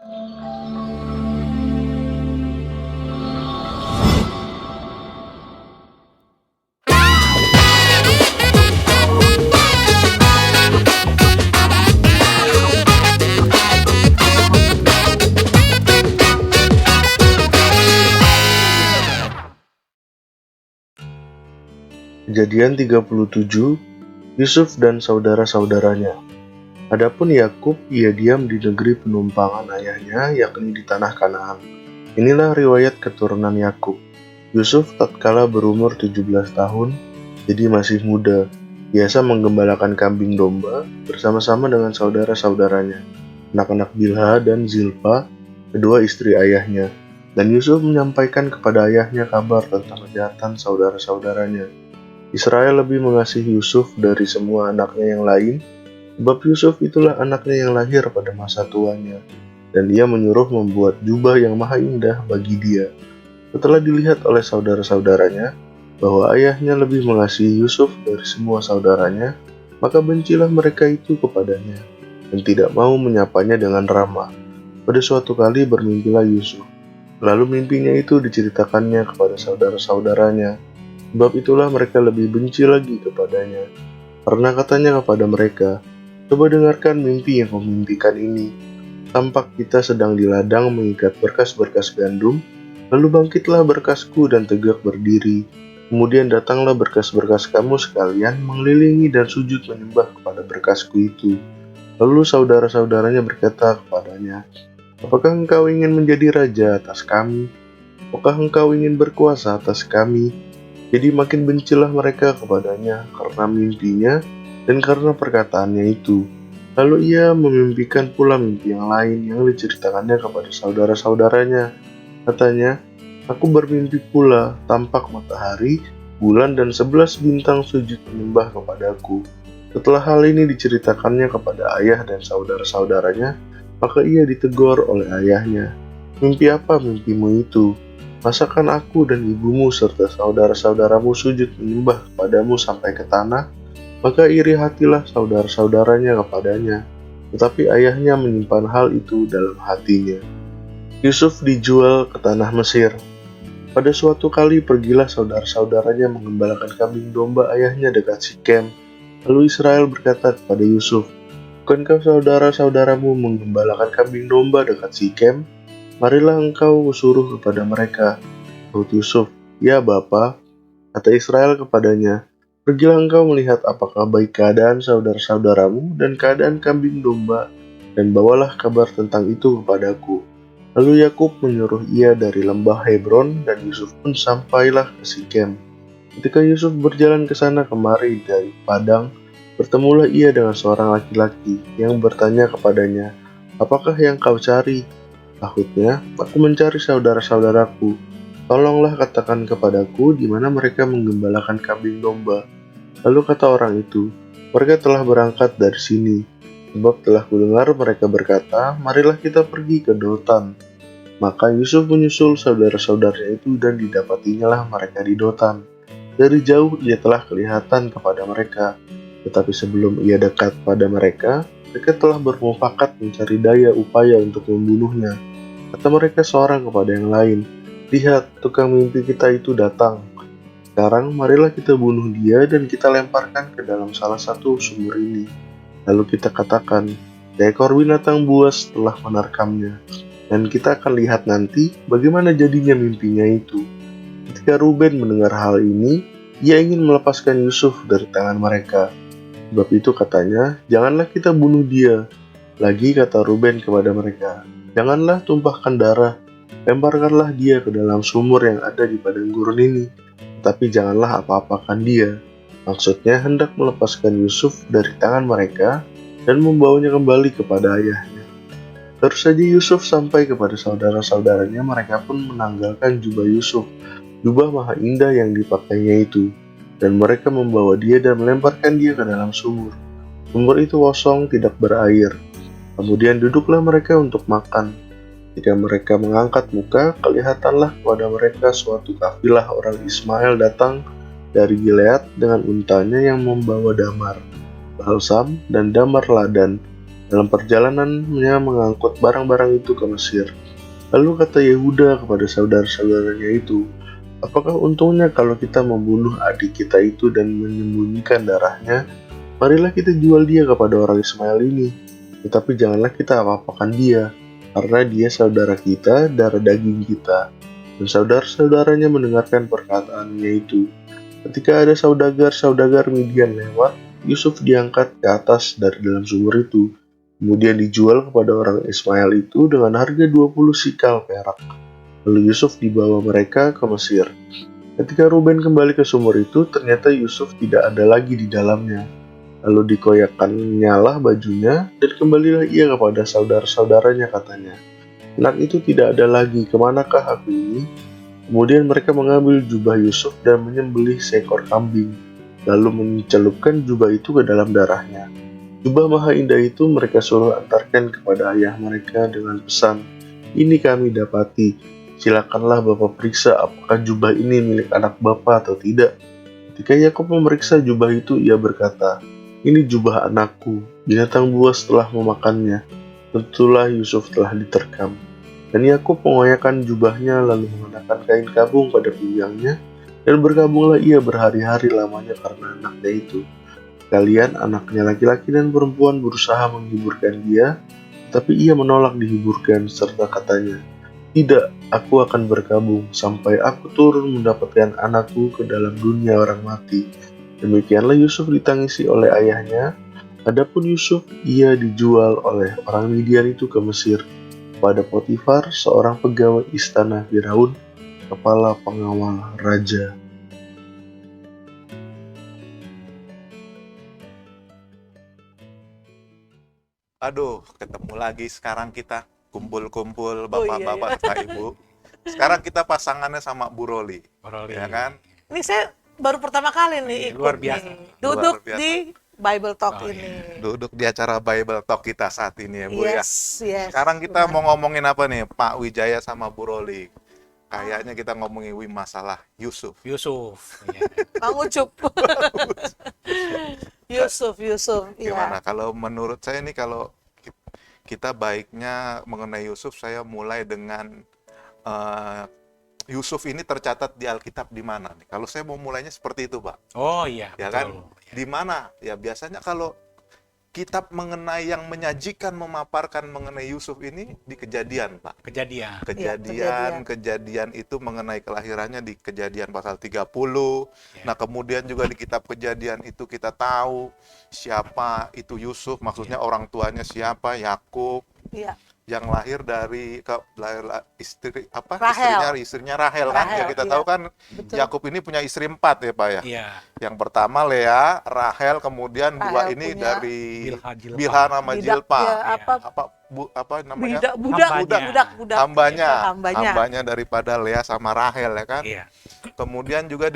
Kejadian 37, Yusuf dan saudara-saudaranya. Adapun Yakub, ia diam di negeri penumpangan ayahnya, yakni di tanah Kanaan. Inilah riwayat keturunan Yakub. Yusuf tatkala berumur 17 tahun, jadi masih muda, biasa menggembalakan kambing domba bersama-sama dengan saudara-saudaranya, anak-anak Bilha dan Zilpa, kedua istri ayahnya. Dan Yusuf menyampaikan kepada ayahnya kabar tentang kejahatan saudara-saudaranya. Israel lebih mengasihi Yusuf dari semua anaknya yang lain, sebab Yusuf itulah anaknya yang lahir pada masa tuanya, dan ia menyuruh membuat jubah yang maha indah bagi dia. Setelah dilihat oleh saudara-saudaranya bahwa ayahnya lebih mengasihi Yusuf dari semua saudaranya, maka bencilah mereka itu kepadanya, dan tidak mau menyapanya dengan ramah. Pada suatu kali bermimpilah Yusuf, lalu mimpinya itu diceritakannya kepada saudara-saudaranya. Sebab itulah mereka lebih benci lagi kepadanya. Karena katanya kepada mereka, "Coba dengarkan mimpi yang kau mimpikan ini. Tampak kita sedang di ladang mengikat berkas-berkas gandum, lalu bangkitlah berkasku dan tegak berdiri. Kemudian datanglah berkas-berkas kamu sekalian mengelilingi dan sujud menyembah kepada berkasku itu." Lalu saudara-saudaranya berkata kepadanya, "Apakah engkau ingin menjadi raja atas kami? Apakah engkau ingin berkuasa atas kami?" Jadi makin bencilah mereka kepadanya karena mimpinya dan karena perkataannya itu. Lalu ia memimpikan pula mimpi yang lain yang diceritakannya kepada saudara-saudaranya. Katanya, "Aku bermimpi pula, tampak matahari, bulan dan 11 bintang sujud menyembah kepadaku." Setelah hal ini diceritakannya kepada ayah dan saudara-saudaranya, maka ia ditegur oleh ayahnya. "Mimpi apa mimpimu itu? Masakan aku dan ibumu serta saudara-saudaramu sujud menyembah kepadamu sampai ke tanah?" Maka iri hatilah saudara-saudaranya kepadanya, tetapi ayahnya menyimpan hal itu dalam hatinya. Yusuf dijual ke tanah Mesir. Pada suatu kali pergilah saudara-saudaranya mengembalakan kambing domba ayahnya dekat Sikem. Lalu Israel berkata kepada Yusuf, "Bukankah saudara-saudaramu menggembalakan kambing domba dekat Sikem? Marilah engkau suruh kepada mereka." Sahut Yusuf, "Ya Bapa." Kata Israel kepadanya, "Pergilah engkau melihat apakah baik keadaan saudara-saudaramu dan keadaan kambing domba, dan bawalah kabar tentang itu kepadaku." Lalu Yakub menyuruh ia dari lembah Hebron, dan Yusuf pun sampailah ke Sikem. Ketika Yusuf berjalan ke sana kemari dari padang, bertemulah ia dengan seorang laki-laki yang bertanya kepadanya, "Apakah yang kau cari?" Sahutnya, "Aku mencari saudara-saudaraku. Tolonglah katakan kepadaku di mana mereka menggembalakan kambing domba." Lalu kata orang itu, "Mereka telah berangkat dari sini, sebab telah kudengar mereka berkata, 'Marilah kita pergi ke Dotan.'" Maka Yusuf menyusul saudara-saudaranya itu dan didapatinya lah mereka di Dotan. Dari jauh ia telah kelihatan kepada mereka, tetapi sebelum ia dekat pada mereka telah bermufakat mencari daya upaya untuk membunuhnya. Kata mereka seorang kepada yang lain, "Lihat, tukang mimpi kita itu datang. Sekarang marilah kita bunuh dia dan kita lemparkan ke dalam salah satu sumur ini. Lalu kita katakan, seekor binatang buas telah menerkamnya, dan kita akan lihat nanti bagaimana jadinya mimpinya itu." Ketika Ruben mendengar hal ini, ia ingin melepaskan Yusuf dari tangan mereka. Sebab itu katanya, "Janganlah kita bunuh dia." Lagi kata Ruben kepada mereka, "Janganlah tumpahkan darah, lemparkanlah dia ke dalam sumur yang ada di padang gurun ini, tetapi janganlah apa-apakan dia." Maksudnya hendak melepaskan Yusuf dari tangan mereka dan membawanya kembali kepada ayahnya. Baru saja Yusuf sampai kepada saudara-saudaranya, mereka pun menanggalkan jubah Yusuf, jubah maha indah yang dipakainya itu, dan mereka membawa dia dan melemparkan dia ke dalam sumur. Sumur itu kosong, tidak berair. Kemudian duduklah mereka untuk makan. Ketika mereka mengangkat muka, kelihatanlah kepada mereka suatu kafilah orang Ismail datang dari Gilead dengan untanya yang membawa damar, balsam, dan damar ladan. dalam perjalanannya mengangkut barang-barang itu ke Mesir. Lalu kata Yehuda kepada saudara-saudaranya itu, "Apakah untungnya kalau kita membunuh adik kita itu dan menyembunyikan darahnya? Marilah kita jual dia kepada orang Ismail ini. Tetapi janganlah kita apa-apakan dia, karena dia saudara kita, darah daging kita." Dan saudara-saudaranya mendengarkan perkataannya itu. Ketika ada saudagar Midian lewat, Yusuf diangkat ke atas dari dalam sumur itu, kemudian dijual kepada orang Ismail itu dengan harga 20 sikal perak. Lalu Yusuf dibawa mereka ke Mesir. Ketika Ruben kembali ke sumur itu, ternyata Yusuf tidak ada lagi di dalamnya. Lalu dikoyakkannya lah bajunya, dan kembalilah ia kepada saudara-saudaranya, katanya, "Anak itu tidak ada lagi, kemanakah aku ini?" Kemudian mereka mengambil jubah Yusuf dan menyembelih seekor kambing, lalu mencelupkan jubah itu ke dalam darahnya. Jubah maha indah itu mereka suruh antarkan kepada ayah mereka dengan pesan, "Ini kami dapati, silakanlah Bapak periksa apakah jubah ini milik anak Bapak atau tidak." Ketika Yakub memeriksa jubah itu, ia berkata, "Ini jubah anakku, binatang buas telah memakannya." Tentulah Yusuf telah diterkam. Dan Yakub mengoyakkan jubahnya lalu mengenakan kain kabung pada pinggangnya, dan berkabunglah ia berhari-hari lamanya karena anaknya itu. Kalian anaknya laki-laki dan perempuan berusaha menghiburkan dia, tapi ia menolak dihiburkan serta katanya, "Tidak, aku akan berkabung sampai aku turun mendapatkan anakku ke dalam dunia orang mati." Demikianlah Yusuf ditangisi oleh ayahnya. Adapun Yusuf, ia dijual oleh orang Midian itu ke Mesir, pada Potifar, seorang pegawai istana Firaun, kepala pengawal raja. Aduh, ketemu lagi sekarang kita kumpul-kumpul Oh iya ya. bapak-bapak Bapak Ibu. Sekarang kita pasangannya sama Bu Roli, ya kan? Ini saya baru pertama kali nih ikut luar biasa. nih. Duduk Luar biasa. di Bible Talk Oh, ini. Duduk di acara Bible Talk kita saat ini ya Bu ya. Yes, yes. Sekarang kita benar. mau ngomongin apa nih, Pak Wijaya sama Bu Roli? Kayaknya kita ngomongin masalah Yusuf. Yusuf. Iya. Bang Ucup. Yusuf. Gimana? Iya. Kalau menurut saya nih, kalau kita baiknya mengenai Yusuf, saya mulai dengan eh, Yusuf ini tercatat di Alkitab di mana nih? Kalau saya mau mulainya seperti itu, Pak. Oh iya, Ya betul. kan? Di mana? Ya biasanya kalau kitab mengenai yang menyajikan, memaparkan mengenai Yusuf ini di Kejadian, Pak. Kejadian. Kejadian itu mengenai kelahirannya di Kejadian pasal 30. Ya. Nah, kemudian juga di kitab Kejadian itu kita tahu siapa itu Yusuf, maksudnya orang tuanya siapa, Yakub, Iya. yang lahir dari istri apa? Rahel. Istrinya Rahel kan. Rahel, Ya kita iya. tahu kan Betul. Yakub ini punya istri 4 ya, Pak ya. Iya. Yang pertama Lea, Rahel, kemudian dua Rahel ini punya dari Jilha. Bilha nama Bidak, Jilpa. ya, Apa namanya? budak. Hambanya daripada Lea sama Rahel ya kan. Iya. Kemudian juga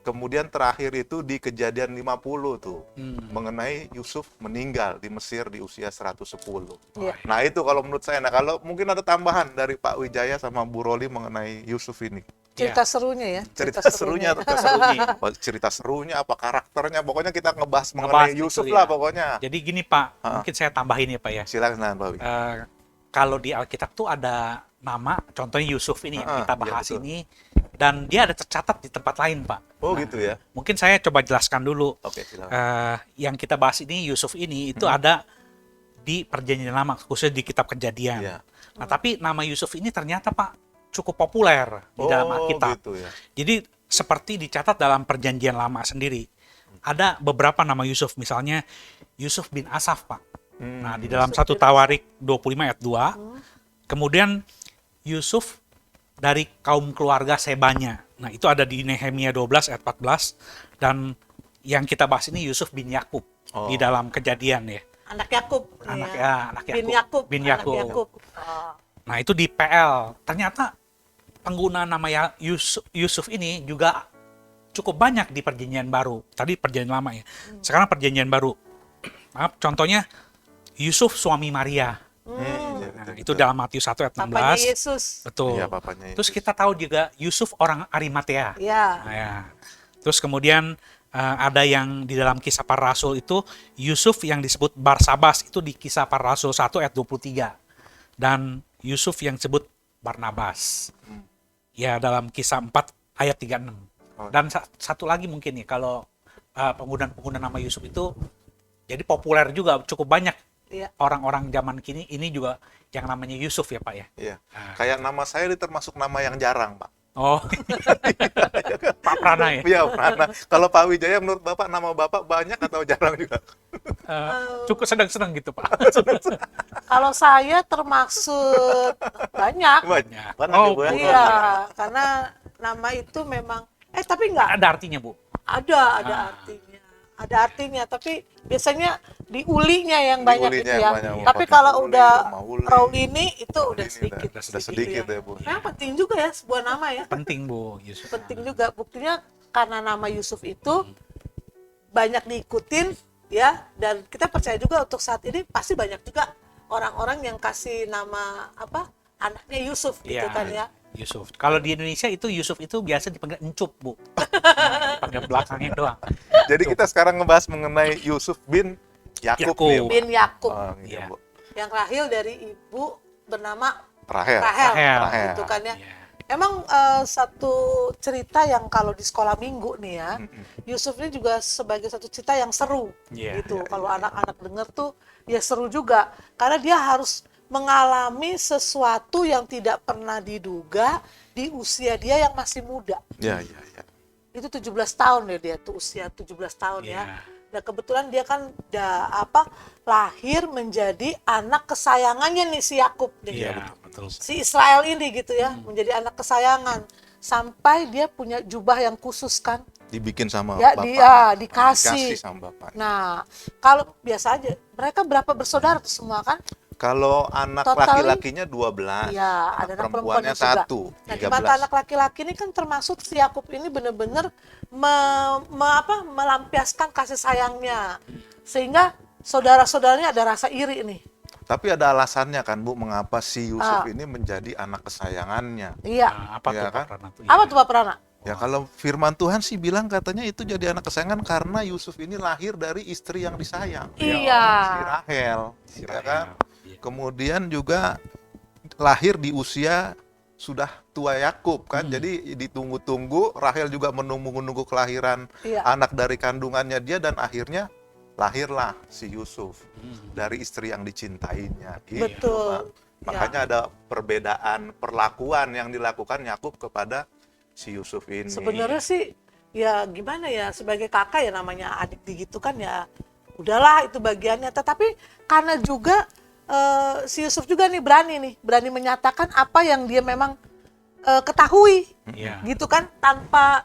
kemudian terakhir itu di Kejadian 50 tuh, mengenai Yusuf meninggal di Mesir di usia 110. Iya. Nah itu kalau menurut saya. Nah kalau mungkin ada tambahan dari Pak Wijaya sama Bu Roli mengenai Yusuf ini. Cerita serunya ya. Cerita serunya, cerita serunya, apa karakternya, pokoknya kita ngebahas mengenai Ngebahas Yusuf itu, lah ya. pokoknya. Jadi gini Pak, mungkin saya tambahin ya Pak ya. Silakan Pak Wi. Kalau di Alkitab tuh ada nama, contohnya Yusuf ini yang kita Iya, bahas betul. ini, dan dia ada tercatat di tempat lain Pak. Oh Nah, gitu ya. Mungkin saya coba jelaskan dulu. Oke, silakan. Yang kita bahas ini, Yusuf ini, itu ada di Perjanjian Lama, khususnya di Kitab Kejadian. Iya. Nah, tapi nama Yusuf ini ternyata Pak cukup populer di dalam Alkitab. Gitu ya. Jadi seperti dicatat dalam Perjanjian Lama sendiri. Ada beberapa nama Yusuf, misalnya Yusuf bin Asaf, Pak. Nah, di dalam 1 Tawarik 25 ayat 2, kemudian Yusuf dari kaum keluarga Sebanya. Nah, itu ada di Nehemia 12 ayat 14, dan yang kita bahas ini Yusuf bin Yakub di dalam Kejadian ya. Anak Yakub. Anak Yakub. Bin Anak Yakub. Yakub. Oh. Nah, itu di PL. Ternyata penggunaan nama Yusuf ini juga cukup banyak di Perjanjian Baru. Tadi Perjanjian Lama ya. Sekarang Perjanjian Baru. Maaf, contohnya Yusuf suami Maria. Nah, itu dalam Matius 1 ayat 16. Papanya Yesus. Betul. Iya, papanya Terus Yesus. kita tahu juga Yusuf orang Arimatea. Iya. Nah, ya. Terus kemudian ada yang di dalam Kisah Para Rasul itu Yusuf yang disebut Barsabas itu di Kisah Para Rasul 1 ayat 23 dan Yusuf yang disebut Barnabas ya dalam Kisah 4 ayat 36 dan satu lagi mungkin nih kalau penggunaan nama Yusuf itu jadi populer juga cukup banyak orang-orang zaman kini ini juga yang namanya Yusuf ya Pak ya. Iya. Kayak nama saya ini termasuk nama yang jarang, Pak. Oh, Pak Prana ya? Iya, Prana. Kalau Pak Wijaya menurut Bapak, nama Bapak banyak atau jarang juga? Cukup sedang-sedang gitu Pak. Kalau saya termaksud banyak. Banyak. Oh, Ibu, ya? Iya, karena nama itu memang tapi enggak Ada artinya Bu? ada artinya. Ada artinya, tapi biasanya di ulinya yang banyak ulinya itu yang ya. banyak. Tapi Potong kalau uli, udah rumah uli. Raulini itu udah Ini sedikit. Sudah sedikit ya, Bu. Nah, penting juga ya sebuah nama ya. Penting Bu, Yusuf. Penting juga, buktinya karena nama Yusuf itu banyak diikutin ya, dan kita percaya juga untuk saat ini pasti banyak juga orang-orang yang kasih nama anaknya Yusuf gitu Iya, kan ya. Yusuf. Kalau di Indonesia itu Yusuf itu biasa dipanggil Encup Bu. Dipanggil belakangnya doang. Jadi kita sekarang ngebahas mengenai Yusuf bin Yakub. Yakub. nih, Bu. Bin Yakub Oh, gitu, Iya. Bu. yang lahir dari ibu bernama Rahel. Rahel gitu kan ya. Iya. Emang satu cerita yang kalau di sekolah minggu nih ya, Yusuf ini juga sebagai satu cerita yang seru Iya, gitu. Kalau anak-anak denger tuh ya seru juga karena dia harus mengalami sesuatu yang tidak pernah diduga di usia dia yang masih muda. Iya, iya, iya. Itu 17 tahun ya dia tuh, usia 17 tahun ya. Iya. Nah kebetulan dia kan lahir menjadi anak kesayangannya nih si Yakub nih. Iya, betul. Si Israel ini gitu ya, menjadi anak kesayangan. Sampai dia punya jubah yang khusus kan. Dibikin sama Ya Bapak. dia dikasih. Sama Bapak. Nah, kalau biasa aja, mereka berapa bersaudara tuh semua kan? Kalau anak Totally? laki-lakinya 12. Iya, ada anak perempuannya perempuannya juga. 1, Nah, di mata 13. anak laki-laki ini kan termasuk si Yakub ini benar-benar melampiaskan kasih sayangnya. Sehingga saudara-saudaranya ada rasa iri nih. Tapi ada alasannya kan, Bu, mengapa si Yusuf ini menjadi anak kesayangannya. Iya. Nah, apa Iya tuh kan? Pak Prana tuh? Apa tuh Pak Prana? Ya kalau firman Tuhan sih bilang katanya itu jadi anak kesayangan karena Yusuf ini lahir dari istri yang disayang. Iya. Si Rahel. Si Ya Rahel. kan? Iya. Kemudian juga lahir di usia sudah tua Yakub kan. Jadi ditunggu-tunggu, Rahel juga menunggu-nunggu kelahiran Iya. anak dari kandungannya dia dan akhirnya lahirlah si Yusuf dari istri yang dicintainya. Gitu, Betul. Pak. Makanya ada perbedaan perlakuan yang dilakukan Yakub kepada si Yusuf ini. Sebenarnya sih ya gimana ya, sebagai kakak ya namanya adik gitu kan ya udahlah itu bagiannya. Tetapi karena juga si Yusuf juga nih berani menyatakan apa yang dia memang ketahui Iya. gitu kan, tanpa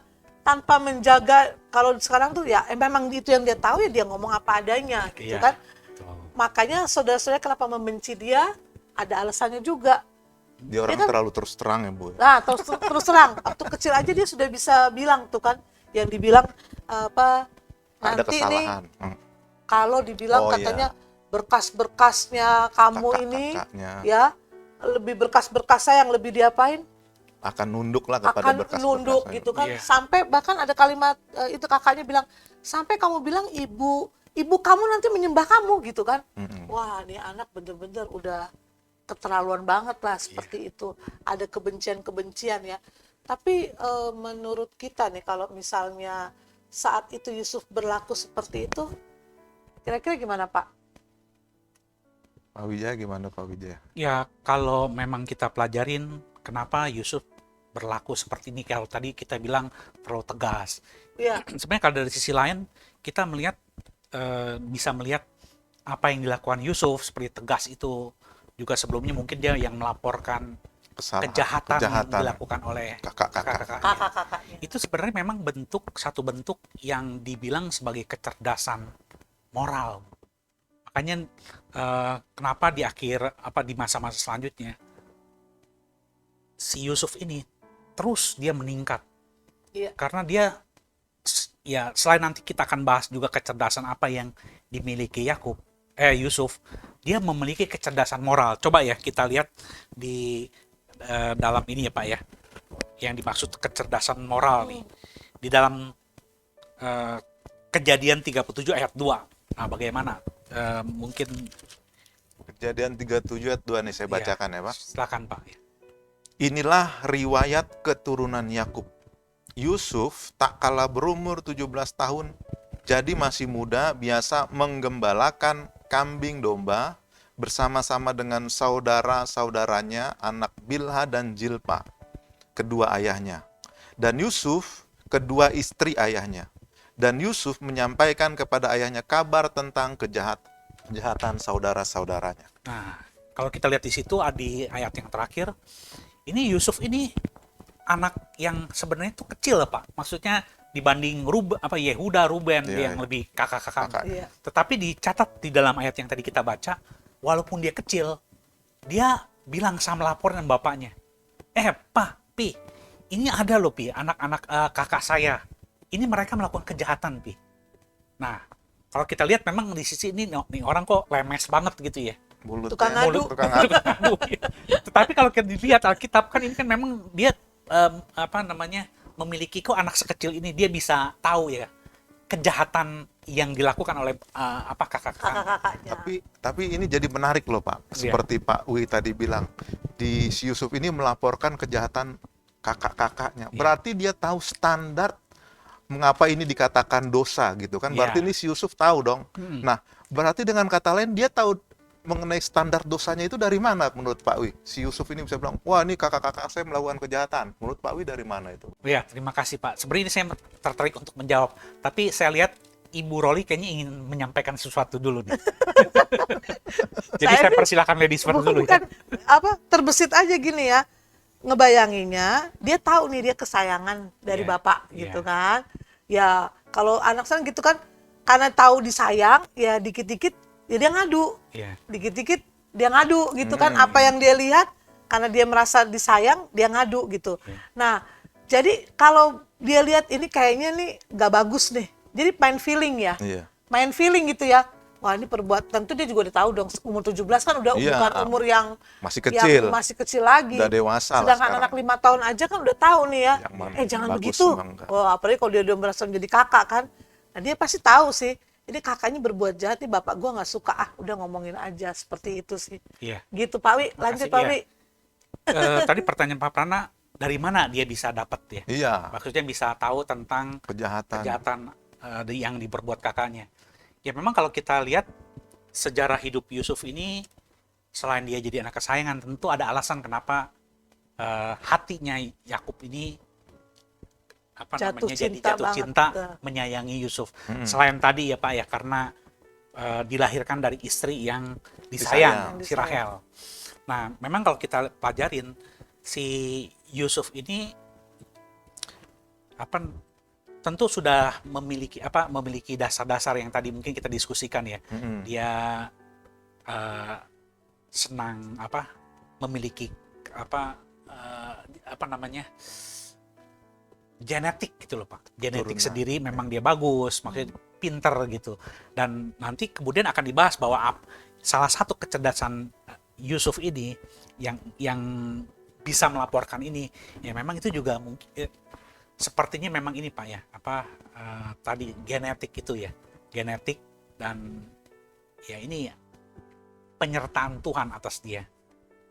menjaga. Kalau sekarang tuh ya memang itu yang dia tahu ya dia ngomong apa adanya gitu Iya. kan. Betul. Makanya saudara-saudara kenapa membenci dia ada alasannya juga. Dia orang Dia kan- terlalu terus terang ya, Bu. Nah, terus terang, waktu kecil aja dia sudah bisa bilang tuh kan, yang dibilang Ada nanti ini kesalahan. kalau dibilang Oh, katanya berkas-berkasnya kamu ini Kakak-kakaknya ya lebih berkas-berkas saya yang lebih diapain? akan nunduk lah kepada Akan berkas-berkas. nunduk gitu kan. Iya. Sampai bahkan ada kalimat itu kakaknya bilang, sampai kamu bilang ibu kamu nanti menyembah kamu gitu kan. Wah, nih anak bener-bener udah keterlaluan banget lah seperti itu. Ada kebencian-kebencian ya. Tapi menurut kita nih kalau misalnya saat itu Yusuf berlaku seperti itu, kira-kira gimana Pak? Pak Wijaya gimana, Pak Wijaya? Ya, kalau memang kita pelajarin kenapa Yusuf berlaku seperti ini, kalau tadi kita bilang terlalu tegas. Iya, Sebenarnya kalau dari sisi lain, kita melihat bisa melihat apa yang dilakukan Yusuf seperti tegas itu. Juga sebelumnya mungkin dia yang melaporkan kejahatan yang dilakukan oleh kakak-kakak. kakak-kakaknya. kakak-kakaknya. Itu sebenarnya memang satu bentuk yang dibilang sebagai kecerdasan moral. Makanya kenapa di di masa-masa selanjutnya si Yusuf ini terus dia meningkat. Iya. Karena dia ya selain nanti kita akan bahas juga kecerdasan apa yang dimiliki Yusuf, dia memiliki kecerdasan moral. Coba ya kita lihat di dalam ini ya Pak ya, yang dimaksud kecerdasan moral nih. Di dalam Kejadian 37 ayat 2. Nah, bagaimana? Mungkin Kejadian 37 ayat 2 nih saya bacakan ya Pak. silakan Pak. Inilah riwayat keturunan Yakub. Yusuf tak kalah berumur 17 tahun, jadi masih muda, biasa menggembalakan kambing domba bersama-sama dengan saudara-saudaranya, anak Bilha dan Jilpa, kedua ayahnya. Dan Yusuf, kedua istri ayahnya. Dan Yusuf menyampaikan kepada ayahnya kabar tentang kejahatan saudara-saudaranya. Nah, kalau kita lihat di situ di ayat yang terakhir, ini Yusuf ini anak yang sebenarnya itu kecil Pak. Maksudnya dibanding Yehuda, Ruben Iya, yang iya. lebih kakak-kakak. Kakak. Iya. Tetapi dicatat di dalam ayat yang tadi kita baca, walaupun dia kecil, dia bilang sama laporan bapaknya, Pak, Pi, ini ada loh Pi, anak-anak kakak saya. Ini mereka melakukan kejahatan Pi. Nah, kalau kita lihat memang di sisi ini nih orang kok lemes banget gitu ya. Mulutnya, Tukang ngadu. tukang ngadu. Tetapi kalau kita dilihat Alkitab kan ini kan memang dia memiliki kok anak sekecil ini dia bisa tahu ya kejahatan yang dilakukan oleh kakak-kakak. Kakak-kakaknya. Tapi ini jadi menarik loh Pak. Iya. Seperti Pak Wi tadi bilang, di si Yusuf ini melaporkan kejahatan kakak-kakaknya. Iya. Berarti dia tahu standar mengapa ini dikatakan dosa gitu kan. Berarti Iya. ini si Yusuf tahu dong. Nah, berarti dengan kata lain dia tahu mengenai standar dosanya itu dari mana menurut Pak Wi? Si Yusuf ini bisa bilang, wah ini kakak-kakak saya melakukan kejahatan. Menurut Pak Wi dari mana itu? Ya, terima kasih Pak. Sebenarnya ini saya tertarik untuk menjawab. Tapi saya lihat Ibu Roli kayaknya ingin menyampaikan sesuatu dulu nih. Jadi saya persilakan ladies first dulu ya. Bukan terbesit aja gini ya. Ngebayanginnya, dia tahu nih dia kesayangan dari Iya, bapak iya. gitu kan. Ya, kalau anak saya gitu kan, karena tahu disayang, ya dikit-dikit ya dia ngadu. Iya. Dikit-dikit dia ngadu gitu kan. Apa yang dia lihat, karena dia merasa disayang, dia ngadu gitu. Nah, jadi kalau dia lihat ini kayaknya nih gak bagus nih. Jadi main feeling ya. Iya. Main feeling gitu ya. Wah ini perbuatan, tentu dia juga udah tahu dong, umur 17 kan udah Iya. bukan umur yang Masih kecil. masih kecil lagi. Udah dewasa lah Sedangkan sekarang. anak 5 tahun aja kan udah tahu nih ya. Yang mana Jangan bagus, begitu. yang enggak. Wah, apalagi kalau dia udah merasa menjadi kakak kan. Nah dia pasti tahu sih. Ini kakaknya berbuat jahat nih, bapak gua nggak suka, udah ngomongin aja, seperti itu sih. Iya. Gitu Pak Wi, lanjut Makasih, Pak iya. Wi. Tadi pertanyaan Pak Prana, dari mana dia bisa dapat ya? Iya, Maksudnya bisa tahu tentang kejahatan yang diperbuat kakaknya. Ya memang kalau kita lihat sejarah hidup Yusuf ini, selain dia jadi anak kesayangan, tentu ada alasan kenapa hatinya Yakub ini Jatuh jadi cinta jatuh banget. cinta menyayangi Yusuf. Selain tadi ya Pak ya, karena dilahirkan dari istri yang disayang, Disayang. si Rahel. Nah, memang kalau kita pelajarin si Yusuf ini tentu sudah memiliki dasar-dasar yang tadi mungkin kita diskusikan ya. Dia senang memiliki genetik gitu loh Pak. Genetik Turunan. sendiri memang dia bagus, maksudnya pinter gitu. Dan nanti kemudian akan dibahas bahwa salah satu kecerdasan Yusuf ini yang bisa melaporkan ini, ya memang itu juga mungkin sepertinya memang ini Pak ya, tadi genetik itu ya, genetik dan ya ini penyertaan Tuhan atas dia.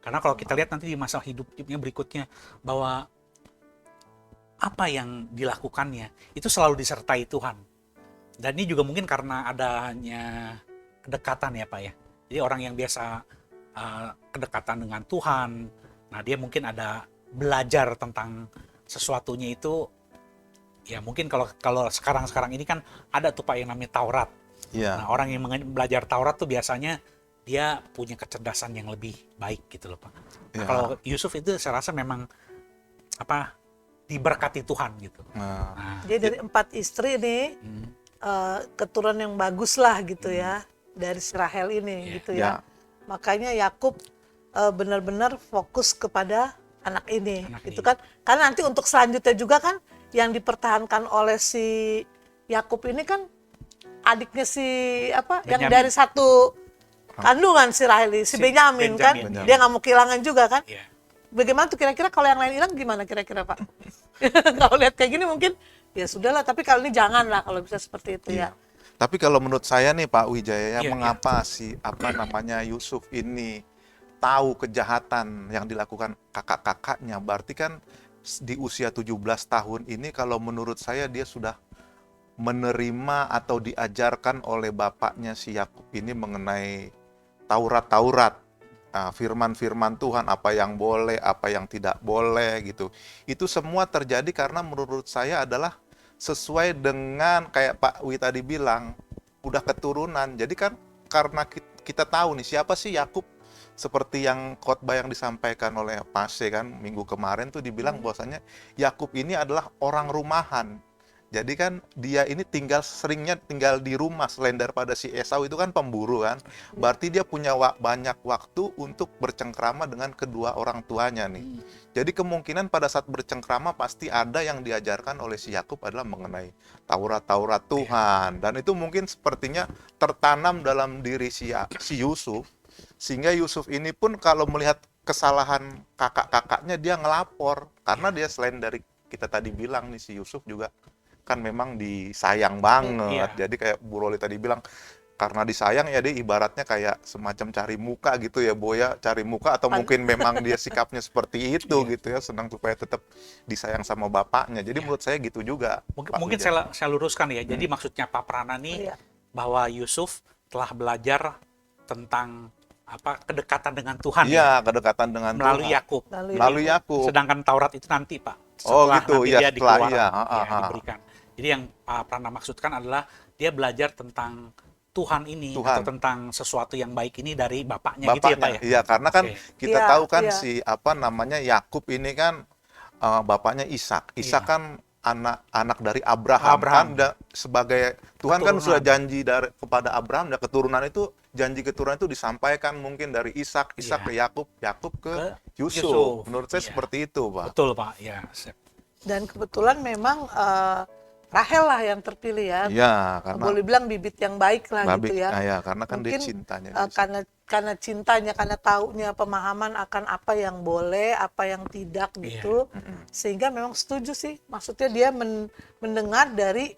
Karena kalau kita lihat nanti di masa hidupnya berikutnya bahwa apa yang dilakukannya itu selalu disertai Tuhan. Dan ini juga mungkin karena adanya kedekatan ya Pak ya. Jadi orang yang biasa kedekatan dengan Tuhan, nah dia mungkin ada belajar tentang sesuatunya itu. Ya mungkin kalau sekarang ini kan ada tuh Pak yang namanya Taurat. Iya. Nah orang yang belajar Taurat tuh biasanya dia punya kecerdasan yang lebih baik gitu loh Pak. Nah, Ya. kalau Yusuf itu saya rasa memang diberkati Tuhan gitu. Nah, Jadi dari 4 istri nih, keturunan yang bagus lah gitu ya, dari si Rahel ini Iya. gitu ya. Makanya Yakub benar-benar fokus kepada anak ini gitu kan. Karena nanti untuk selanjutnya juga kan yang dipertahankan oleh si Yakub ini kan adiknya si yang Benyamin. dari satu kandungan si Rahel ini, si Benyamin kan. Benyamin. Dia nggak mau kehilangan juga kan. Iya. Bagaimana tuh kira-kira kalau yang lain hilang gimana kira-kira Pak? Kalau lihat kayak gini mungkin ya sudahlah, tapi kali ini jangan lah kalau bisa seperti itu Iya. ya. Tapi kalau menurut saya nih Pak Wijaya, Iya, mengapa si Yusuf ini tahu kejahatan yang dilakukan kakak-kakaknya? Berarti kan di usia 17 tahun ini kalau menurut saya dia sudah menerima atau diajarkan oleh bapaknya si Yakub ini mengenai Taurat-Taurat. Firman-firman Tuhan, apa yang boleh, apa yang tidak boleh gitu. Itu semua terjadi karena menurut saya adalah sesuai dengan kayak Pak Wi tadi bilang, udah keturunan. Jadi kan karena kita tahu nih siapa sih Yakub, seperti yang khotbah yang disampaikan oleh Pase kan minggu kemarin tuh dibilang bahwasanya Yakub ini adalah orang rumahan. Jadi kan dia ini seringnya tinggal di rumah, selain daripada si Esau itu kan pemburu kan. Berarti dia punya banyak waktu untuk bercengkrama dengan kedua orang tuanya nih. Jadi kemungkinan pada saat bercengkrama pasti ada yang diajarkan oleh si Yakub adalah mengenai Taurat-Taurat Tuhan. Dan itu mungkin sepertinya tertanam dalam diri si Yusuf. Sehingga Yusuf ini pun kalau melihat kesalahan kakak-kakaknya dia ngelapor. Karena dia selain dari kita tadi bilang nih si Yusuf juga kan memang disayang banget. Iya. Jadi kayak Bu Roli tadi bilang, karena disayang ya dia ibaratnya kayak semacam cari muka gitu ya, Boya, cari muka atau mungkin memang dia sikapnya seperti itu gitu ya, senang supaya tetap disayang sama bapaknya. Jadi menurut saya gitu juga. Pak Mungkin Wijaya. saya luruskan ya. Jadi maksudnya Pak Prana nih Iya. bahwa Yusuf telah belajar tentang kedekatan dengan Tuhan Iya, kedekatan dengan melalui Tuhan. Yakub. Melalui Yakub. Sedangkan Taurat itu nanti Pak. Oh, Setelah gitu. nanti Iya, dia setelah, dikeluarkan, iya. ya, diberikan. Jadi yang Pak Prana maksudkan adalah dia belajar tentang Tuhan ini Tuhan. atau tentang sesuatu yang baik ini dari bapaknya, gitu ya Pak ya. Iya, karena kan Oke. kita Iya, tahu kan iya. si Yakub ini kan bapaknya Ishak. Ishak Iya. kan anak dari Abraham. Kan sebagai Tuhan kan Keturunan. sudah janji kepada Abraham, dan keturunan itu disampaikan mungkin dari Ishak Iya. ke Yakub, Yakub ke Ke Yusuf. Yusuf. Menurut saya Iya. seperti itu, Pak. Betul Pak, ya. Dan kebetulan memang Rahel lah yang terpilih ya. Iya, karena Boleh bilang bibit yang baik lah gitu ya. karena kan dia Mungkin, cintanya. karena cintanya, karena taunya pemahaman akan apa yang boleh, apa yang tidak gitu, sehingga memang setuju sih. Maksudnya dia mendengar dari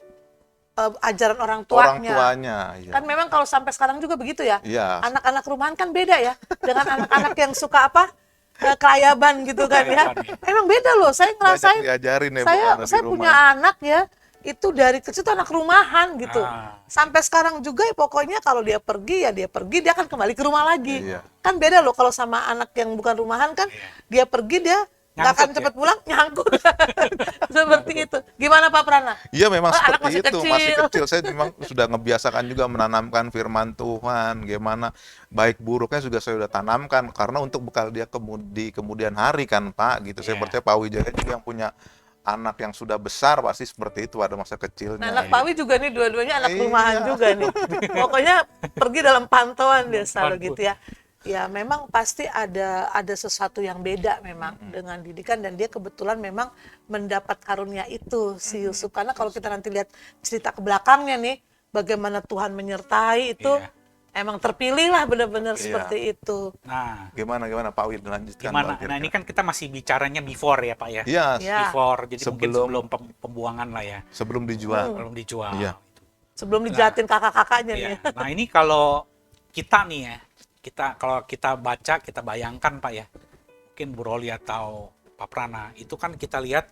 ajaran orang Orang tuanya. tuanya, iya. Kan memang kalau sampai sekarang juga begitu ya. Iya. Anak-anak rumahan kan beda ya dengan anak-anak yang suka kelayaban gitu kan ya. Emang beda loh. Saya ngerasain. Banyak diajarin ya, Bu, Saya anak di saya rumah. punya anak ya. Itu dari kecil tuh anak rumahan gitu. Sampai sekarang juga ya, pokoknya kalau dia pergi, dia akan kembali ke rumah lagi. Iya. Kan beda loh kalau sama anak yang bukan rumahan kan, dia pergi dia nggak akan Nyangkut cepat pulang, nyangkut. Seperti itu. Gimana Pak Prana? Iya, memang anak seperti masih itu. Masih kecil. kecil. Saya memang sudah ngebiasakan juga menanamkan firman Tuhan. Gimana baik buruknya juga saya sudah tanamkan. Karena untuk bekal dia di kemudian hari kan, Pak. Gitu. Saya Iya. percaya Pak Wijaya juga yang punya anak yang sudah besar pasti seperti itu, ada masa kecilnya. Nah, anak Pawi juga nih, dua-duanya anak Iya. rumahan juga nih. Pokoknya pergi dalam pantauan dia selalu gitu ya. Ya memang pasti ada sesuatu yang beda memang dengan didikan, dan dia kebetulan memang mendapat karunia itu si Yusuf. Karena kalau kita nanti lihat cerita ke belakangnya nih, bagaimana Tuhan menyertai itu, Iya. emang terpilih lah benar-benar Iya. seperti itu. Nah, Gimana Pak Wid, lanjutkan. gimana? Pak, Nah, ini kira-kira. kan kita masih bicaranya before ya Pak ya. Iya, Ya. Before, jadi mungkin Sebelum- sebelum pembuangan lah ya, sebelum dijual. belum dijual. Iya. Sebelum dijahatin kakak-kakaknya nih. Iya. Nah, ini kalau kita nih ya, kalau kita baca, kita bayangkan Pak ya, mungkin Bu Roli atau Pak Prana, itu kan kita lihat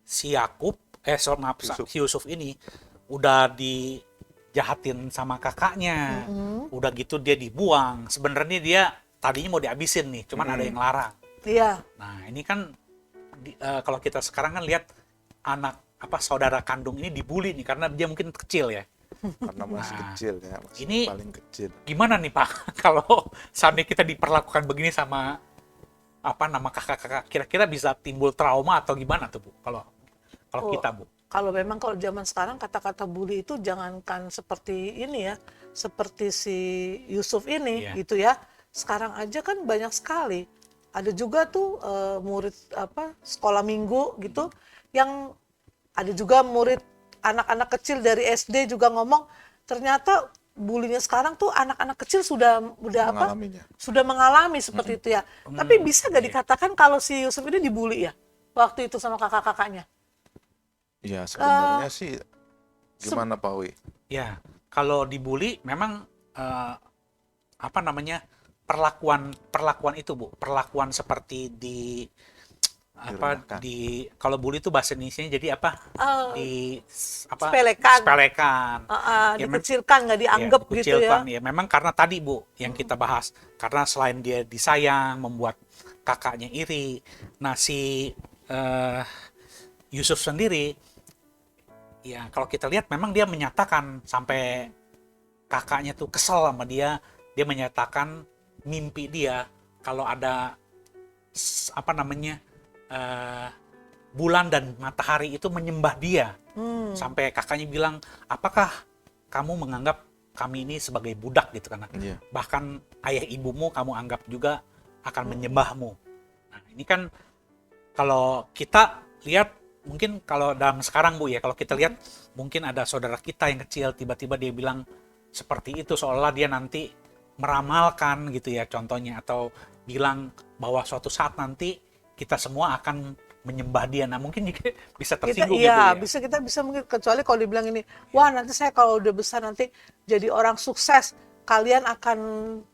si si Yusuf ini udah dijahatin sama kakaknya, udah gitu dia dibuang. Sebenarnya dia tadinya mau dihabisin nih, cuman ada yang larang. Iya. Nah, ini kan kalau kita sekarang kan lihat saudara kandung ini dibully nih karena dia mungkin kecil ya. Karena masih kecil ya, masih Ini paling kecil. gimana nih Pak kalau seandainya kita diperlakukan begini sama kakak-kakak, kira-kira bisa timbul trauma atau gimana tuh Bu kalau Oh, kita Bu? Kalau zaman sekarang kata-kata bully itu jangankan seperti ini ya, seperti si Yusuf ini Iya. gitu ya. Sekarang aja kan banyak sekali. Ada juga tuh murid sekolah minggu gitu, yang ada juga murid anak-anak kecil dari SD juga ngomong, ternyata bulinya sekarang tuh anak-anak kecil sudah Mengalaminya. sudah mengalami seperti itu ya. Tapi bisa gak dikatakan kalau si Yusuf ini dibully ya waktu itu sama kakak-kakaknya? Ya sebenarnya sih gimana Pak Wi? Ya, kalau dibully memang apa namanya, perlakuan itu Bu, perlakuan seperti apa Direndahkan. kalau bully itu bahasa Indonesia jadi apa, Eh, di apa, sepelekan. sepelekan. Ya, Dikecilkan, nggak dianggap gitu ya. dikucilkan. Ya memang karena tadi Bu yang kita bahas, karena selain dia disayang membuat kakaknya iri. Nah si eh, Yusuf sendiri, ya kalau kita lihat memang dia menyatakan sampai kakaknya tuh kesel sama dia menyatakan mimpi dia kalau ada apa namanya, eh, bulan dan matahari itu menyembah dia. Sampai kakaknya bilang, apakah kamu menganggap kami ini sebagai budak gitu kan? Iya. Bahkan ayah ibumu kamu anggap juga akan menyembahmu. Nah ini kan kalau kita lihat, mungkin kalau dalam sekarang Bu ya, kalau kita lihat mungkin ada saudara kita yang kecil tiba-tiba dia bilang seperti itu, seolah dia nanti meramalkan gitu ya contohnya, atau bilang bahwa suatu saat nanti kita semua akan menyembah dia. Nah mungkin juga bisa Kita tersinggung ya Bu iya, ya. kita bisa mungkin, kecuali kalau dibilang ini, wah nanti saya kalau udah besar nanti jadi orang sukses, kalian akan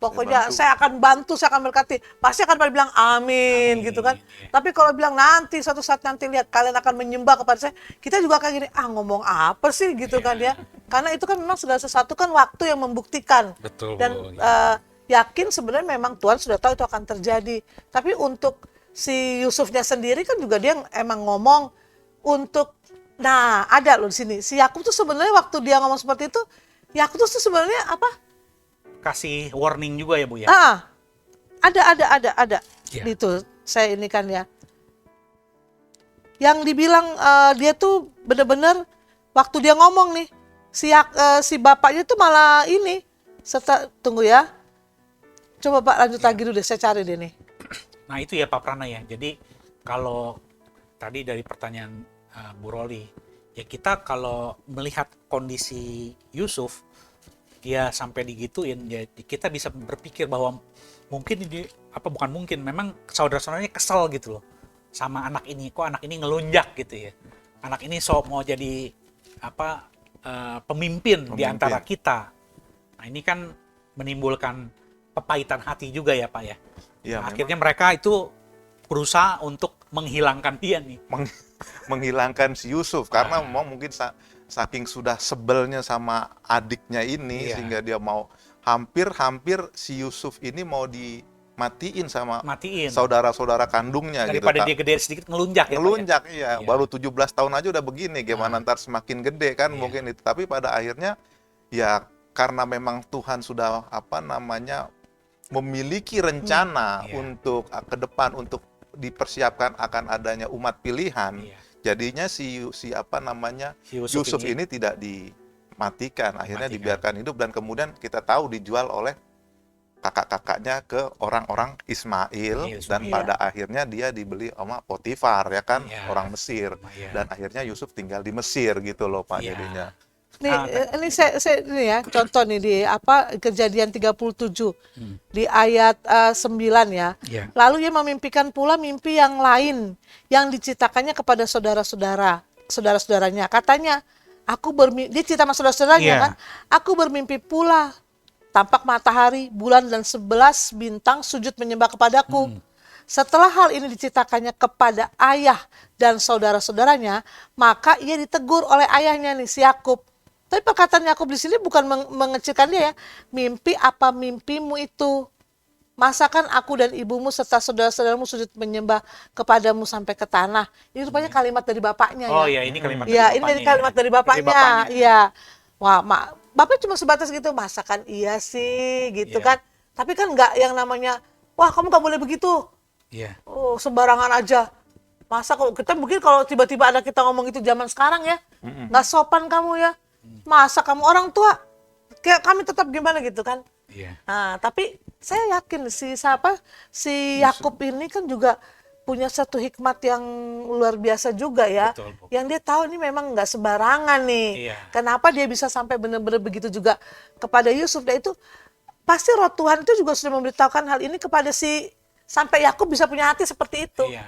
pokoknya bantu. saya akan bantu, saya akan berkati, pasti akan pada bilang amin, Amin, gitu kan. iya. Tapi kalau bilang nanti suatu saat nanti lihat kalian akan menyembah kepada saya, kita juga kayak gini, ngomong apa sih gitu kan ya. Karena itu kan memang segala sesuatu kan waktu yang membuktikan. Betul, Dan Bu. yakin sebenarnya memang Tuhan sudah tahu itu akan terjadi. Tapi untuk si Yusufnya sendiri kan juga dia emang ngomong untuk, nah ada loh di sini. Si Yakub tuh sebenarnya waktu dia ngomong seperti itu, Yakub tuh sebenarnya apa? Kasih warning juga ya Bu ya. Ada. Iya. Itu saya ini kan ya. Yang dibilang dia tuh bener-bener waktu dia ngomong nih, si bapaknya tuh malah ini. Tunggu ya. Coba Pak lanjut lagi dulu deh, saya cari deh nih. Nah itu ya Pak Prana ya. Jadi kalau tadi dari pertanyaan Bu Roli, ya kita kalau melihat kondisi Yusuf, ya sampai digituin, ya kita bisa berpikir bahwa mungkin ini apa, bukan mungkin, memang saudara-saudaranya kesel gitu loh sama anak ini. Kok anak ini ngelunjak gitu ya. Anak ini sok mau jadi apa, pemimpin di antara kita. Nah ini kan menimbulkan kepahitan hati juga ya Pak ya. Ya, Nah, akhirnya mereka itu berusaha untuk menghilangkan dia nih. menghilangkan si Yusuf karena memang mungkin saking sudah sebelnya sama adiknya ini Iya. sehingga dia mau hampir si Yusuf ini mau dimatiin sama Matiin. saudara-saudara kandungnya Daripada gitu. dia gede sedikit ngelunjak ya Pak ya. Ngelunjak, iya. Iya. Baru 17 tahun aja udah begini, gimana ntar semakin gede kan Iya. mungkin itu. Tapi pada akhirnya ya karena memang Tuhan sudah apa namanya memiliki rencana Iya. untuk ke depan untuk dipersiapkan akan adanya umat pilihan. Iya. Jadinya si apa namanya Si Yusuf ini tidak dimatikan, akhirnya dibiarkan hidup dan kemudian kita tahu dijual oleh kakak-kakaknya ke orang-orang Ismail dan Iya. pada akhirnya dia dibeli sama Potifar ya kan, Iya. orang Mesir. Iya. Dan akhirnya Yusuf tinggal di Mesir gitu loh Pak Iya. jadinya. Nih, ini saya ini ya, contoh nih di apa Kejadian 37 di ayat 9 ya. Iya. Lalu ia memimpikan pula mimpi yang lain yang diceritakannya kepada saudara-saudaranya. Katanya, dia cerita sama saudara-saudaranya Iya. kan, aku bermimpi pula tampak matahari, bulan dan 11 bintang sujud menyembah kepadaku. Setelah hal ini diceritakannya kepada ayah dan saudara-saudaranya, maka ia ditegur oleh ayahnya nih si Yakub. Tapi perkataan Yakub di sini bukan mengecilkan dia ya. Mimpi apa mimpimu itu? Masakan aku dan ibumu serta saudara-saudaramu sujud menyembah kepadamu sampai ke tanah. Ini rupanya kalimat dari bapaknya Oh ya. ya, ini kalimat Iya, dari ini dari bapaknya. kalimat dari bapaknya. Dari bapaknya. Iya. Wah, bapak cuma sebatas gitu, masakan iya sih gitu Iya. kan. Tapi kan nggak yang namanya, wah kamu nggak boleh begitu. Iya. Oh, sembarangan aja. Masa kok kita mungkin kalau tiba-tiba ada kita ngomong itu zaman sekarang ya, nggak sopan kamu ya. Masa kamu orang tua, kayak kami tetap gimana gitu kan. Iya. Nah, tapi saya yakin si Yakub ini kan juga punya satu hikmat yang luar biasa juga ya. Betul, Bu. Yang dia tahu ini memang nggak sembarangan nih. Iya. Kenapa dia bisa sampai benar-benar begitu juga kepada Yusuf. Dan itu pasti roh Tuhan itu juga sudah memberitahukan hal ini kepada sampai Yakub bisa punya hati seperti itu. Iya.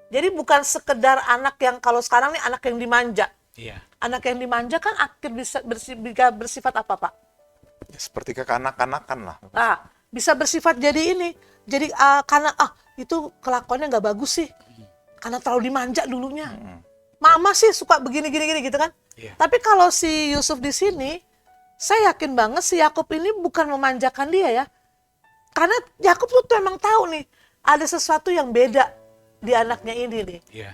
Jadi bukan sekedar anak yang kalau sekarang nih anak yang dimanja. Iya. Anak yang dimanja kan bisa bersifat apa, Pak? Ya, seperti kekanak-kanakan lah. Ah, bisa bersifat jadi ini. Jadi karena itu kelakuannya nggak bagus sih. Karena terlalu dimanja dulunya. Mama sih suka begini-gini gitu kan. Iya. Tapi kalau si Yusuf di sini, saya yakin banget si Yakub ini bukan memanjakan dia ya. Karena Yakub tuh emang tahu nih, ada sesuatu yang beda di anaknya ini nih. Iya.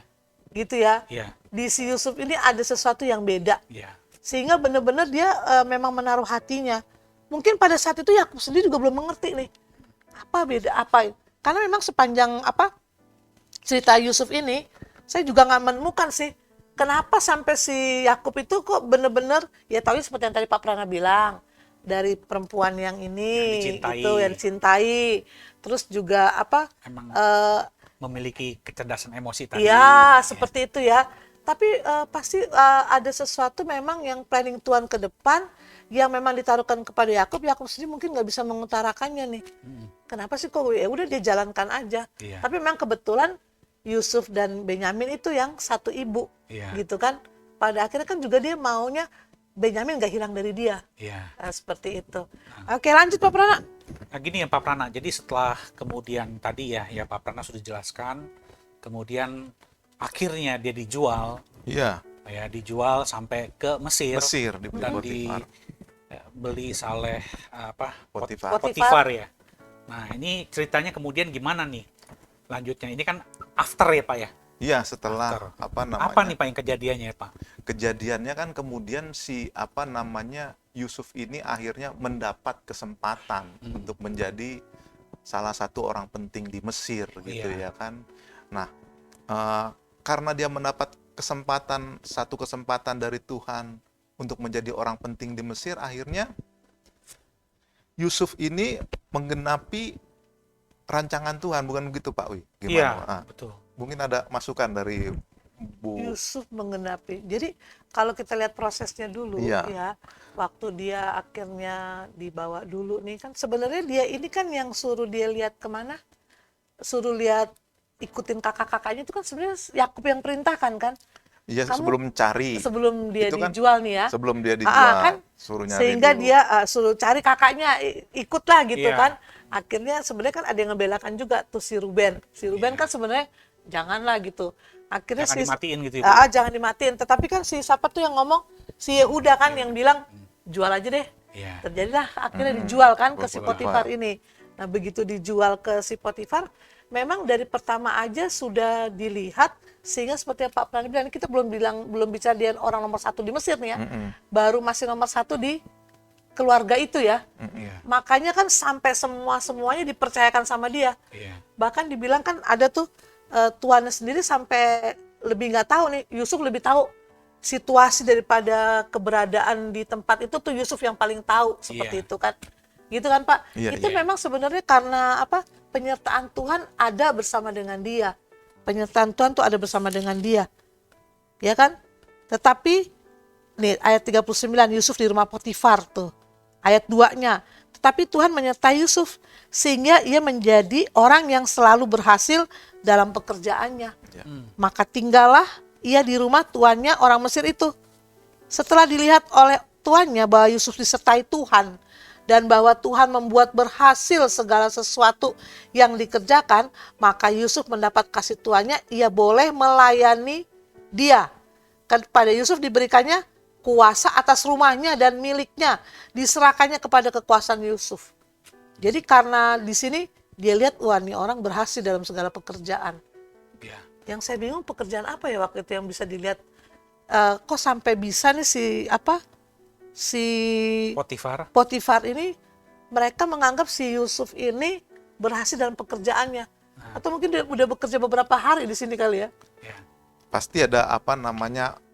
Gitu ya. Iya. Di si Yusuf ini ada sesuatu yang beda. Iya. Sehingga benar-benar dia memang menaruh hatinya. Mungkin pada saat itu Yakub sendiri juga belum mengerti nih. Apa beda apa. Karena memang sepanjang cerita Yusuf ini, saya juga nggak menemukan sih. Kenapa sampai si Yakub itu kok benar-benar, ya tahu seperti yang tadi Pak Prana bilang. Dari perempuan yang ini, Yang dicintai. itu yang dicintai. Terus juga Emang memiliki kecerdasan emosi tadi. iya, seperti itu ya. Tapi pasti ada sesuatu memang yang planning Tuhan ke depan yang memang ditaruhkan kepada Yakub. Yakub sendiri mungkin nggak bisa mengutarakannya nih. Kenapa sih kok ya udah dia jalankan aja. Iya. Tapi memang kebetulan Yusuf dan Benyamin itu yang satu ibu, Iya. gitu kan. Pada akhirnya kan juga dia maunya Benyamin nggak hilang dari dia. Iya. Seperti itu. Oke, lanjut Pak Prana. Nah gini ya Pak Prana, jadi setelah kemudian tadi ya Pak Prana sudah jelaskan, kemudian akhirnya dia dijual, Iya, ya dijual sampai ke Mesir, Mesir di dan Potifar. dibeli oleh Potifar. Potifar ya. Nah ini ceritanya kemudian gimana nih lanjutnya? Ini kan after ya Pak ya? Iya, setelah After. apa namanya? Apa nih Pak yang kejadiannya ya Pak? Kejadiannya kan kemudian si Yusuf ini akhirnya mendapat kesempatan untuk menjadi salah satu orang penting di Mesir gitu Iya. ya kan. Nah, karena dia mendapat satu kesempatan dari Tuhan untuk menjadi orang penting di Mesir, akhirnya Yusuf ini menggenapi rancangan Tuhan, bukan begitu Pak Wi? Iya, betul. Mungkin ada masukan dari Bu. Yusuf menggenapi. Jadi kalau kita lihat prosesnya dulu Iya. ya, waktu dia akhirnya dibawa dulu nih kan sebenarnya dia ini kan yang suruh dia lihat kemana, suruh lihat ikutin kakak-kakaknya itu kan sebenarnya Yakub yang perintahkan kan. Iya, Kamu sebelum cari. sebelum dia Itu kan dijual nih ya. Sebelum dia dijual, kan suruh nyari sehingga dulu. dia suruh cari kakaknya ikutlah gitu Iya. kan. Akhirnya sebenarnya kan ada yang ngebelakan juga tuh si Ruben. Si Ruben kan sebenarnya janganlah gitu. Akhirnya Jangan si dimatiin gitu ya, Bu? jangan dimatiin. Tetapi kan si siapa tuh yang ngomong si Yehuda kan yang bilang jual aja deh. Iya. Terjadilah akhirnya dijual kan ke si Potifar. Potifar ini. Nah begitu dijual ke si Potifar, memang dari pertama aja sudah dilihat sehingga seperti yang Pak Prana bilang kita belum bicara dia orang nomor satu di Mesir nih ya, baru masih nomor satu di keluarga itu ya. Iya. Makanya kan sampai semuanya dipercayakan sama dia. Iya. Bahkan dibilang kan ada tuh tuannya sendiri sampai lebih nggak tahu nih, Yusuf lebih tahu situasi daripada keberadaan di tempat itu tuh Yusuf yang paling tahu seperti Iya. itu kan. Gitu kan Pak? Iya, Itu iya. memang sebenarnya karena penyertaan Tuhan ada bersama dengan dia. Penyertaan Tuhan tuh ada bersama dengan dia. Ya kan? Tetapi nih ayat 39 Yusuf di rumah Potifar tuh. Ayat 2-nya. Tetapi Tuhan menyertai Yusuf sehingga ia menjadi orang yang selalu berhasil dalam pekerjaannya. Ya. Maka tinggallah ia di rumah tuannya orang Mesir itu. Setelah dilihat oleh tuannya bahwa Yusuf disertai Tuhan dan bahwa Tuhan membuat berhasil segala sesuatu yang dikerjakan, maka Yusuf mendapat kasih tuannya, ia boleh melayani dia. Kepada Yusuf diberikannya kuasa atas rumahnya dan miliknya, diserahkannya kepada kekuasaan Yusuf. Jadi karena di sini dia lihat, wah ini orang berhasil dalam segala pekerjaan. Iya. Yang saya bingung pekerjaan apa ya waktu itu yang bisa dilihat, kok sampai bisa nih si Potifar ini mereka menganggap si Yusuf ini berhasil dalam pekerjaannya. Atau mungkin dia udah bekerja beberapa hari di sini kali ya. Iya. Pasti ada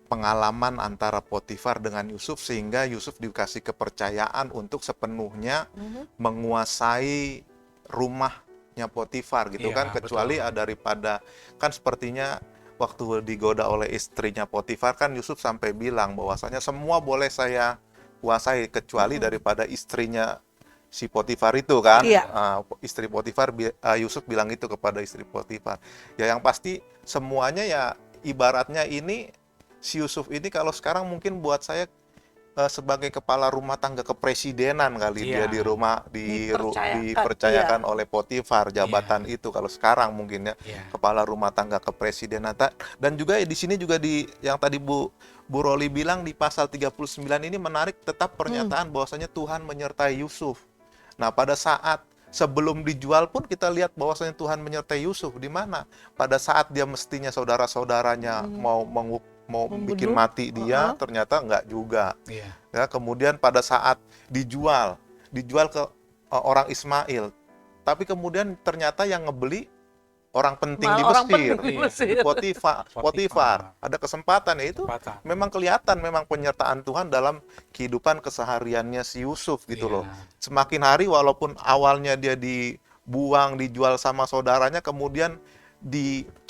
pengalaman antara Potifar dengan Yusuf sehingga Yusuf dikasih kepercayaan untuk sepenuhnya menguasai rumahnya Potifar gitu Iya, kan, kecuali daripada kan sepertinya waktu digoda oleh istrinya Potifar kan Yusuf sampai bilang bahwasanya semua boleh saya kuasai kecuali daripada istrinya si Potifar itu kan. Iya. Istri Potifar, Yusuf bilang itu kepada istri Potifar. Ya yang pasti semuanya ya ibaratnya ini si Yusuf ini kalau sekarang mungkin buat saya sebagai kepala rumah tangga kepresidenan kali dia Iya. di rumah Dipercayakan, dipercayakan oleh Potifar jabatan itu kalau sekarang mungkin ya Iya. kepala rumah tangga kepresidenan. Dan juga di sini juga yang tadi Bu Roli bilang di pasal 39 ini menarik tetap pernyataan bahwasanya Tuhan menyertai Yusuf. Nah, pada saat sebelum dijual pun kita lihat bahwasanya Tuhan menyertai Yusuf di mana pada saat dia mestinya saudara-saudaranya mau bikin Membunuh. mati dia, ternyata enggak juga. Iya. Ya, kemudian pada saat dijual ke orang Ismail, tapi kemudian ternyata yang ngebeli orang penting di Orang Mesir, penting di Iya. Mesir. Potifar. Ada kesempatan ya itu. Kesempatan. Memang kelihatan memang penyertaan Tuhan dalam kehidupan kesehariannya si Yusuf gitu Iya. loh. Semakin hari walaupun awalnya dia dibuang, dijual sama saudaranya, kemudian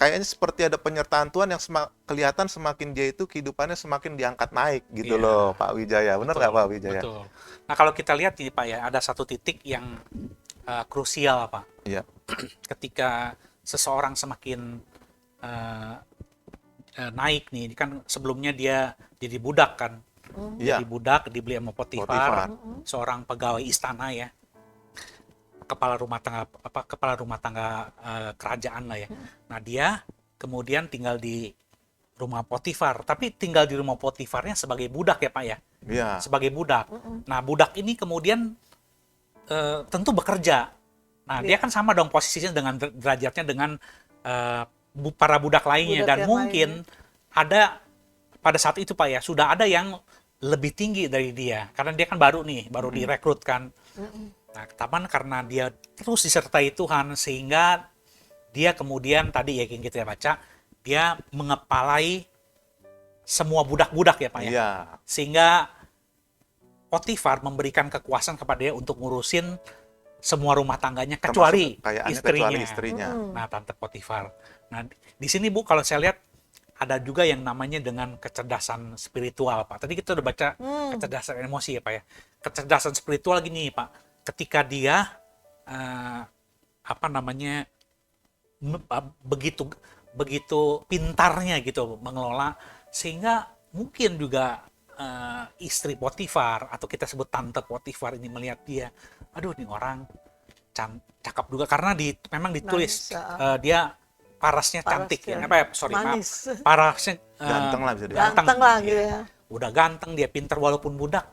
kayaknya seperti ada penyertaan Tuhan yang kelihatan semakin dia itu kehidupannya semakin diangkat naik gitu Iya. loh Pak Wijaya. Benar nggak Pak Wijaya? Betul. Nah, kalau kita lihat ini Pak ya, ada satu titik yang krusial Pak. Iya. Ketika seseorang semakin naik nih, kan sebelumnya dia jadi budak kan. Iya. Jadi budak, dibeli sama Potifar, Potifar. seorang pegawai istana ya. Kepala rumah tangga kerajaan lah ya. Nah, dia kemudian tinggal di rumah Potifar, tapi tinggal di rumah Potifarnya sebagai budak ya Pak ya. Iya. Sebagai budak. Nah, budak ini kemudian tentu bekerja. Nah, dia kan sama dong posisinya dengan derajatnya dengan para budak lainnya. Budak Dan yang mungkin ada pada saat itu Pak ya, sudah ada yang lebih tinggi dari dia. Karena dia kan baru direkrut kan. Nah, taman karena dia terus disertai Tuhan sehingga dia kemudian tadi ya yang kita baca, dia mengepalai semua budak-budak ya Pak ya. Iya. Sehingga Potifar memberikan kekuasaan kepada dia untuk ngurusin semua rumah tangganya kecuali Termasuk kekayaannya, istrinya. kecuali istrinya. Nah, Tante Potifar. Nah, di sini Bu kalau saya lihat ada juga yang namanya dengan kecerdasan spiritual Pak. Tadi kita udah baca kecerdasan emosi ya Pak ya. Kecerdasan spiritual gini Pak. Ketika dia begitu pintarnya gitu mengelola, sehingga mungkin juga istri Potifar atau kita sebut tante Potifar ini melihat dia, aduh ini orang cakep juga karena memang ditulis dia parasnya cantik ya. Manis. Parasnya Ganteng lah bisa dibilang. Ganteng lah gitu ya. Udah ganteng, dia pintar walaupun budak,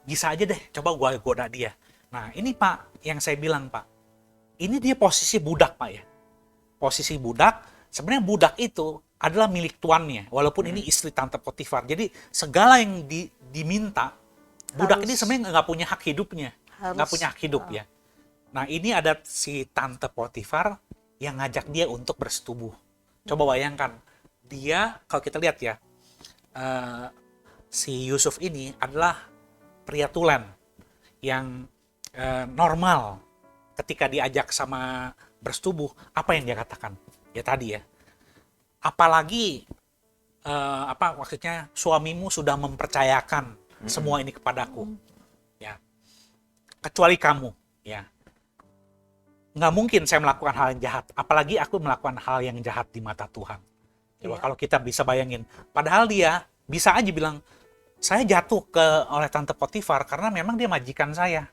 bisa aja deh coba gua goda dia. Nah, ini Pak yang saya bilang Pak, ini dia posisi budak Pak ya. Posisi budak, sebenarnya budak itu adalah milik tuannya, walaupun ini istri tante Potifar. Jadi segala yang diminta, budak ini sebenarnya nggak punya hak hidupnya, nggak punya hak hidup ya. Nah, ini ada si tante Potifar yang ngajak dia untuk bersetubuh. Coba bayangkan, dia kalau kita lihat ya, si Yusuf ini adalah pria tulen yang normal. Ketika diajak sama bersetubuh, apa yang dia katakan? Ya tadi ya. Apalagi maksudnya suamimu sudah mempercayakan semua ini kepadaku. Ya. Kecuali kamu, ya. Nggak mungkin saya melakukan hal yang jahat, apalagi aku melakukan hal yang jahat di mata Tuhan. Coba kalau kita bisa bayangin, padahal dia bisa aja bilang, saya jatuh oleh tante Potifar karena memang dia majikan saya.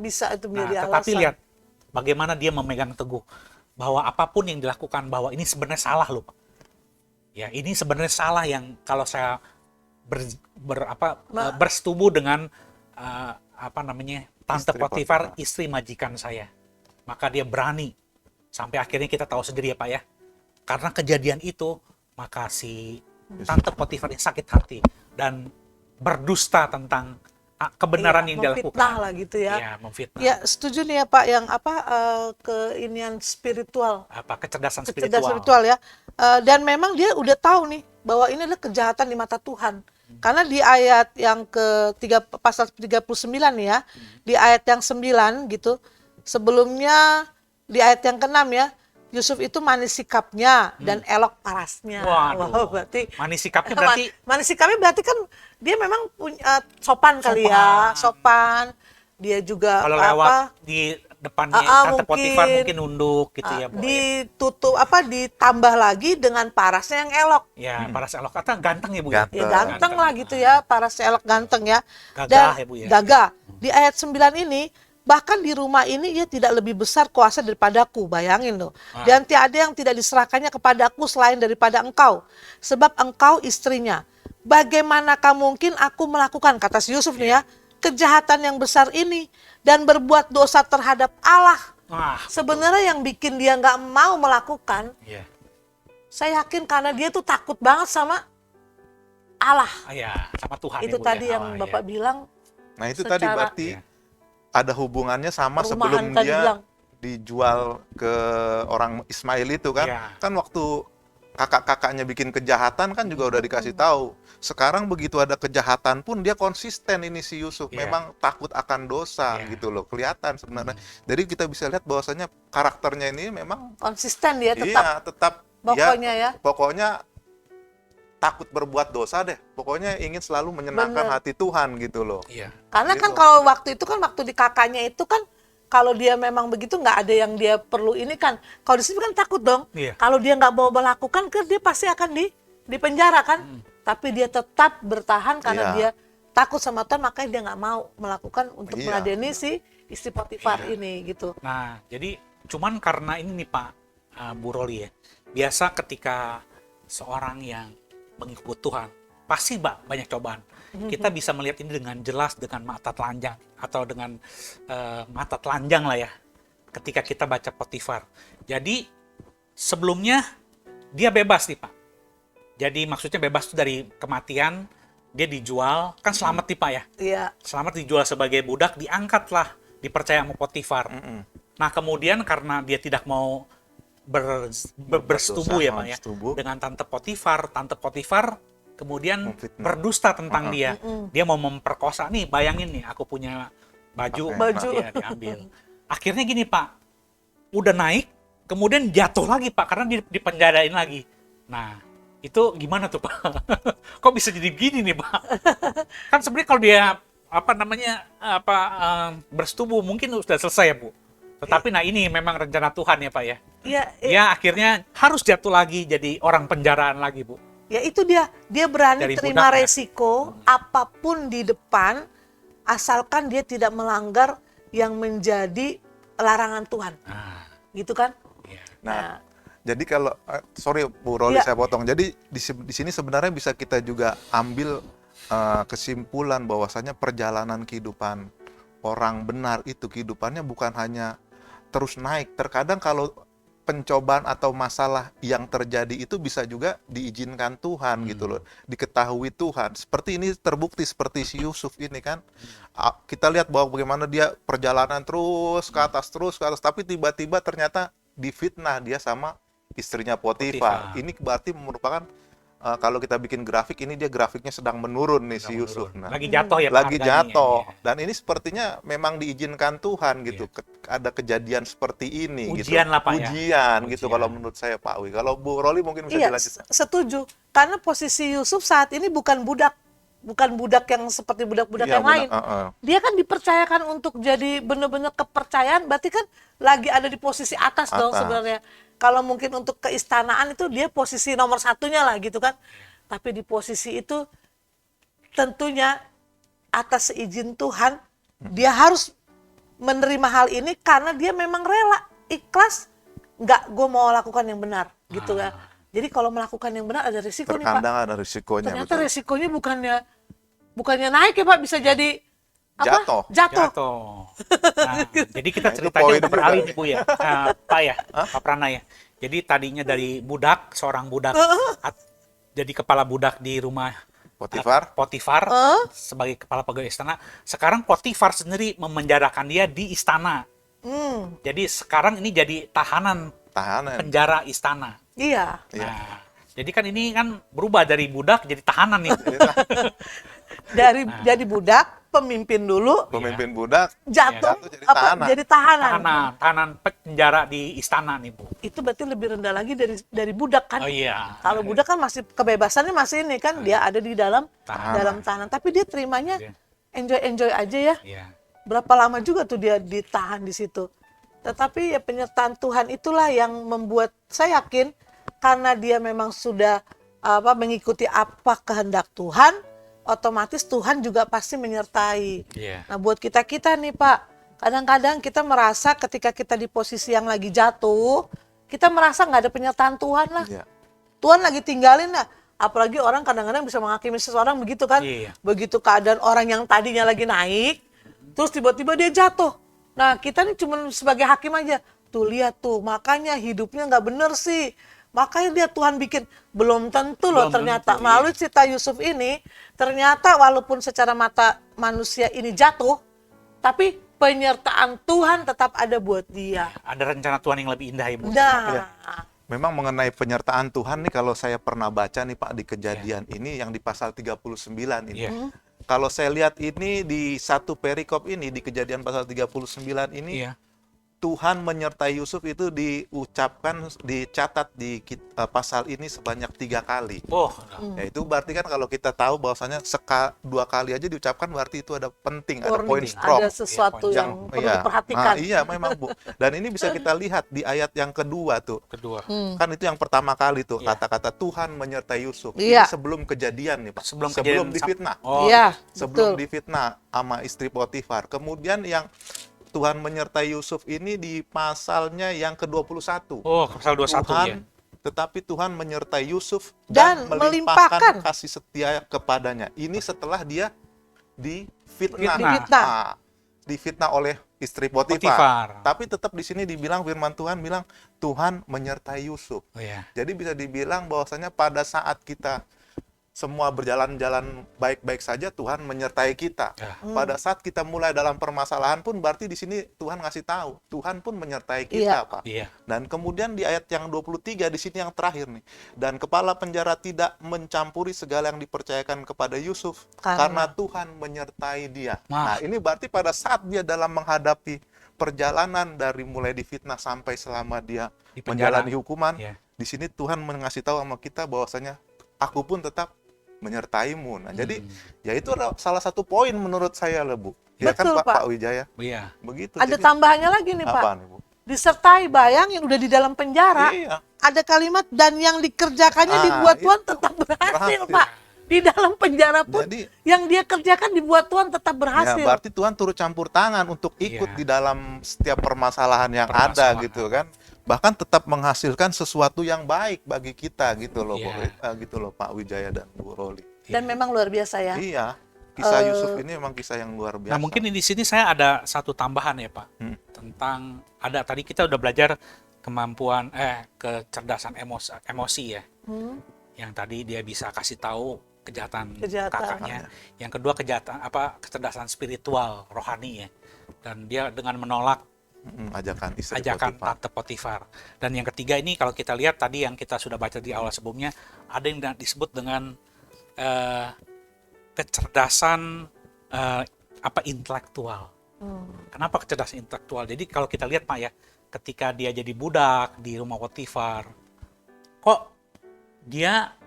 Bisa itu menjadi alasan. Tetapi lihat bagaimana dia memegang teguh bahwa apapun yang dilakukan, bahwa ini sebenarnya salah loh Pak. Ya, ini sebenarnya salah yang kalau saya bersetubuh dengan tante Istri Potifar, Potifar. istri majikan saya. Maka dia berani. Sampai akhirnya kita tahu sendiri ya Pak ya. Karena kejadian itu, maka si tante Potifar yang sakit hati dan berdusta tentang kebenaran yang dia lakukan. Memfitnah lah gitu ya. Ya, memfitnah. Ya, setuju nih ya Pak yang keinian spiritual. Kecerdasan Kecerdasan spiritual. spiritual ya. Dan memang dia udah tahu nih bahwa ini adalah kejahatan di mata Tuhan. Karena di ayat yang pasal 39 nih ya, di ayat yang 9 gitu, sebelumnya di ayat yang ke-6 ya, Yusuf itu manis sikapnya dan elok parasnya. Waduh. Wow, berarti Manis sikapnya berarti manis sikapnya berarti kan dia memang punya sopan kali ya, sopan. dia juga Kalau lewat di depannya Tante Potifar mungkin nunduk gitu ya, Bu. ditutup ditambah lagi dengan parasnya yang elok. Ya, paras elok kata ganteng ya, Bu. Ya? Ya ganteng lah gitu ya, parasnya elok ganteng ya. Gagah ya, Bu ya. Gagah. Di ayat 9 ini, bahkan di rumah ini ia tidak lebih besar kuasa daripadaku. Bayangin loh. Dan tiada yang tidak diserahkannya kepadaku selain daripada engkau. Sebab engkau istrinya. Bagaimanakah mungkin aku melakukan, kata si Yusuf nih ya, kejahatan yang besar ini dan berbuat dosa terhadap Allah. Sebenarnya yang bikin dia nggak mau melakukan, saya yakin karena dia tuh takut banget sama Allah. Sama Tuhan. Itu tadi yang Bapak bilang. Nah itu tadi berarti ada hubungannya sama sebelum dia dijual ke orang Ismail itu kan. Kan waktu kakak-kakaknya bikin kejahatan kan juga udah dikasih tahu. Sekarang begitu ada kejahatan pun dia konsisten ini si Yusuf. Memang takut akan dosa gitu loh. Kelihatan sebenarnya. Jadi kita bisa lihat bahwasanya karakternya ini memang konsisten dia tetap. Iya, tetap. Pokoknya ya. Pokoknya takut berbuat dosa deh. Pokoknya ingin selalu menyenangkan hati Tuhan gitu loh. Karena gitu. Kan kalau waktu itu kan waktu di kakaknya itu kan kalau dia memang begitu nggak ada yang dia perlu ini kan. Kalau di sini kan takut dong. Kalau dia nggak mau melakukan kan dia pasti akan di penjara kan. Tapi dia tetap bertahan karena dia takut sama Tuhan, makanya dia nggak mau melakukan untuk meladeni si istri Potifar ini gitu. Nah, jadi cuman karena ini nih Pak Bu Roli ya. Biasa ketika seorang yang mengikut Tuhan, pasti banyak cobaan. Kita bisa melihat ini dengan jelas dengan mata telanjang atau dengan mata telanjang lah ya. Ketika kita baca Potifar. Jadi sebelumnya dia bebas nih Pak. Jadi maksudnya bebas itu dari kematian, dia dijual, kan selamat nih Pak ya. Iya. Selamat dijual sebagai budak, diangkatlah, dipercaya sama Potifar. Nah kemudian karena dia tidak mau bersetubuh ya Pak ya, dengan Tante Potifar kemudian berdusta tentang dia. Dia mau memperkosa, nih bayangin nih aku punya baju. Dia diambil. Akhirnya gini Pak, udah naik, kemudian jatuh lagi Pak, karena dipenjarain lagi. Nah, itu gimana tuh Pak? Kok bisa jadi gini nih Pak? Kan sebenarnya kalau dia bersetubuh mungkin sudah selesai ya Bu. Tetapi nah ini memang rencana Tuhan ya Pak ya. Dia akhirnya harus jatuh lagi jadi orang penjaraan lagi Bu. Ya itu dia berani Dari terima budak, resiko apapun di depan asalkan dia tidak melanggar yang menjadi larangan Tuhan. Gitu kan? Nah, jadi kalau sorry Bu Roli saya potong. Jadi di sini sebenarnya bisa kita juga ambil kesimpulan bahwasanya perjalanan kehidupan orang benar itu kehidupannya bukan hanya terus naik. Terkadang kalau pencobaan atau masalah yang terjadi itu bisa juga diizinkan Tuhan gitu loh, diketahui Tuhan. Seperti ini terbukti seperti si Yusuf ini kan. Kita lihat bahwa bagaimana dia perjalanan terus ke atas, tapi tiba-tiba ternyata difitnah dia sama istrinya Potifar. Ini berarti merupakan kalau kita bikin grafik, ini dia grafiknya sedang menurun nih si Yusuf. Nah, lagi jatuh ya Pak. Lagi jatuh. Dan ini sepertinya memang diizinkan Tuhan gitu. Ada kejadian seperti ini. Ujian gitu. lah Pak ya. Ujian gitu kalau menurut saya Pak Wi. Kalau Bu Roli mungkin bisa dilanjutkan. Setuju. Karena posisi Yusuf saat ini bukan budak yang seperti budak-budak yang lain. Dia kan dipercayakan untuk jadi benar-benar kepercayaan, berarti kan lagi ada di posisi atas dong sebenarnya. Kalau mungkin untuk keistanaan itu dia posisi nomor satunya lah gitu kan. Tapi di posisi itu tentunya atas izin Tuhan dia harus menerima hal ini karena dia memang rela, ikhlas, gue mau lakukan yang benar gitu ya. Jadi kalau melakukan yang benar ada risiko nih Pak. Terkadang ada risikonya. Ternyata risikonya bukannya naik ya Pak, bisa jadi jatuh. Nah, jadi kita ceritanya udah beralih nih Bu ya, Pak ya, Pak Prana ya. Jadi tadinya dari seorang budak, jadi kepala budak di rumah Potifar sebagai kepala pegawai istana. Sekarang Potifar sendiri memenjarakan dia di istana. Jadi sekarang ini jadi tahanan penjara istana. Iya. Nah, jadi kan ini kan berubah dari budak jadi tahanan nih. Jadi budak, pemimpin dulu, budak, jatuh jadi tahanan penjara di istana nih Bu. Itu berarti lebih rendah lagi dari budak kan? Oh iya. Kalau budak kan masih kebebasannya masih ini kan, dia ada di dalam tahanan. Tapi dia terimanya enjoy aja ya. Iya. berapa lama juga tuh dia ditahan di situ. Tetapi ya penyertaan Tuhan itulah yang membuat saya yakin karena dia memang sudah mengikuti apa kehendak Tuhan, otomatis Tuhan juga pasti menyertai. Nah buat kita nih Pak, kadang-kadang kita merasa ketika kita di posisi yang lagi jatuh, kita merasa nggak ada penyertaan Tuhan lah. Tuhan lagi tinggalin lah. Apalagi orang kadang-kadang bisa menghakimi seseorang begitu kan. Begitu keadaan orang yang tadinya lagi naik, terus tiba-tiba dia jatuh. Nah kita nih cuma sebagai hakim aja. Tuh lihat tuh, makanya hidupnya nggak bener sih. Makanya dia Tuhan bikin. Belum tentu loh ternyata. Melalui cerita Yusuf ini, ternyata walaupun secara mata manusia ini jatuh, tapi penyertaan Tuhan tetap ada buat dia. Ada rencana Tuhan yang lebih indah, Ibu. Memang mengenai penyertaan Tuhan nih, kalau saya pernah baca nih Pak di Kejadian ini yang di pasal 39 ini. Kalau saya lihat ini di satu perikop ini di Kejadian pasal 39 ini, Tuhan menyertai Yusuf itu dicatat di pasal ini sebanyak 3 kali. Ya itu berarti kan kalau kita tahu bahwasanya 2 kali aja diucapkan berarti itu ada penting, ada poin strong. Ada sesuatu yang perlu diperhatikan. Iya memang Bu. Dan ini bisa kita lihat di ayat yang kedua tuh. Kan itu yang pertama kali tuh kata-kata Tuhan menyertai Yusuf. Ini sebelum kejadian nih Pak. Sebelum difitnah. Sebelum difitnah sama istri Potifar. Kemudian yang Tuhan menyertai Yusuf ini di pasalnya yang ke-21. Pasal 21 Tuhan, tetapi Tuhan menyertai Yusuf dan melimpahkan kasih setia kepadanya. Ini setelah dia difitnah oleh istri Potifar. Tapi tetap di sini dibilang firman Tuhan bilang Tuhan menyertai Yusuf. Jadi bisa dibilang bahwasanya pada saat kita semua berjalan-jalan baik-baik saja, Tuhan menyertai kita. Pada saat kita mulai dalam permasalahan pun berarti di sini Tuhan ngasih tahu, Tuhan pun menyertai kita, Pak. Dan kemudian di ayat yang 23 di sini yang terakhir nih. Dan kepala penjara tidak mencampuri segala yang dipercayakan kepada Yusuf karena Tuhan menyertai dia. Nah, ini berarti pada saat dia dalam menghadapi perjalanan dari mulai difitnah sampai selama dia menjalani hukuman, di sini Tuhan mengasih tahu sama kita bahwasanya aku pun tetap menyertaimu. Nah, jadi ya itu salah satu poin menurut saya lah, Bu. Ya betul, kan Pak Wijaya? Begitu. Ada tambahannya lagi nih, Pak. Apa nih, Bu? Disertai, bayangin udah di dalam penjara. Ada kalimat dan yang dikerjakannya dibuat Tuhan tetap berhasil, Pak. Di dalam penjara pun jadi, yang dia kerjakan dibuat Tuhan tetap berhasil. Ya, berarti Tuhan turut campur tangan untuk ikut di dalam setiap permasalahan yang ada gitu kan. Bahkan tetap menghasilkan sesuatu yang baik bagi kita gitu loh, gitu loh Pak Wijaya dan Bu Roli. Dan memang luar biasa ya. Iya, kisah Yusuf ini memang kisah yang luar biasa. Nah mungkin di sini saya ada satu tambahan ya Pak, tentang tadi kita udah belajar kemampuan kecerdasan emosi ya, yang tadi dia bisa kasih tahu kejahatan kakaknya. Yang kedua kecerdasan spiritual rohani ya, dan dia dengan menolak ajakan tante Potifar. Dan yang ketiga ini kalau kita lihat tadi yang kita sudah baca di awal sebelumnya, ada yang disebut dengan kecerdasan intelektual. Kenapa kecerdasan intelektual? Jadi kalau kita lihat Pak ya, ketika dia jadi budak di rumah Potifar, kok dia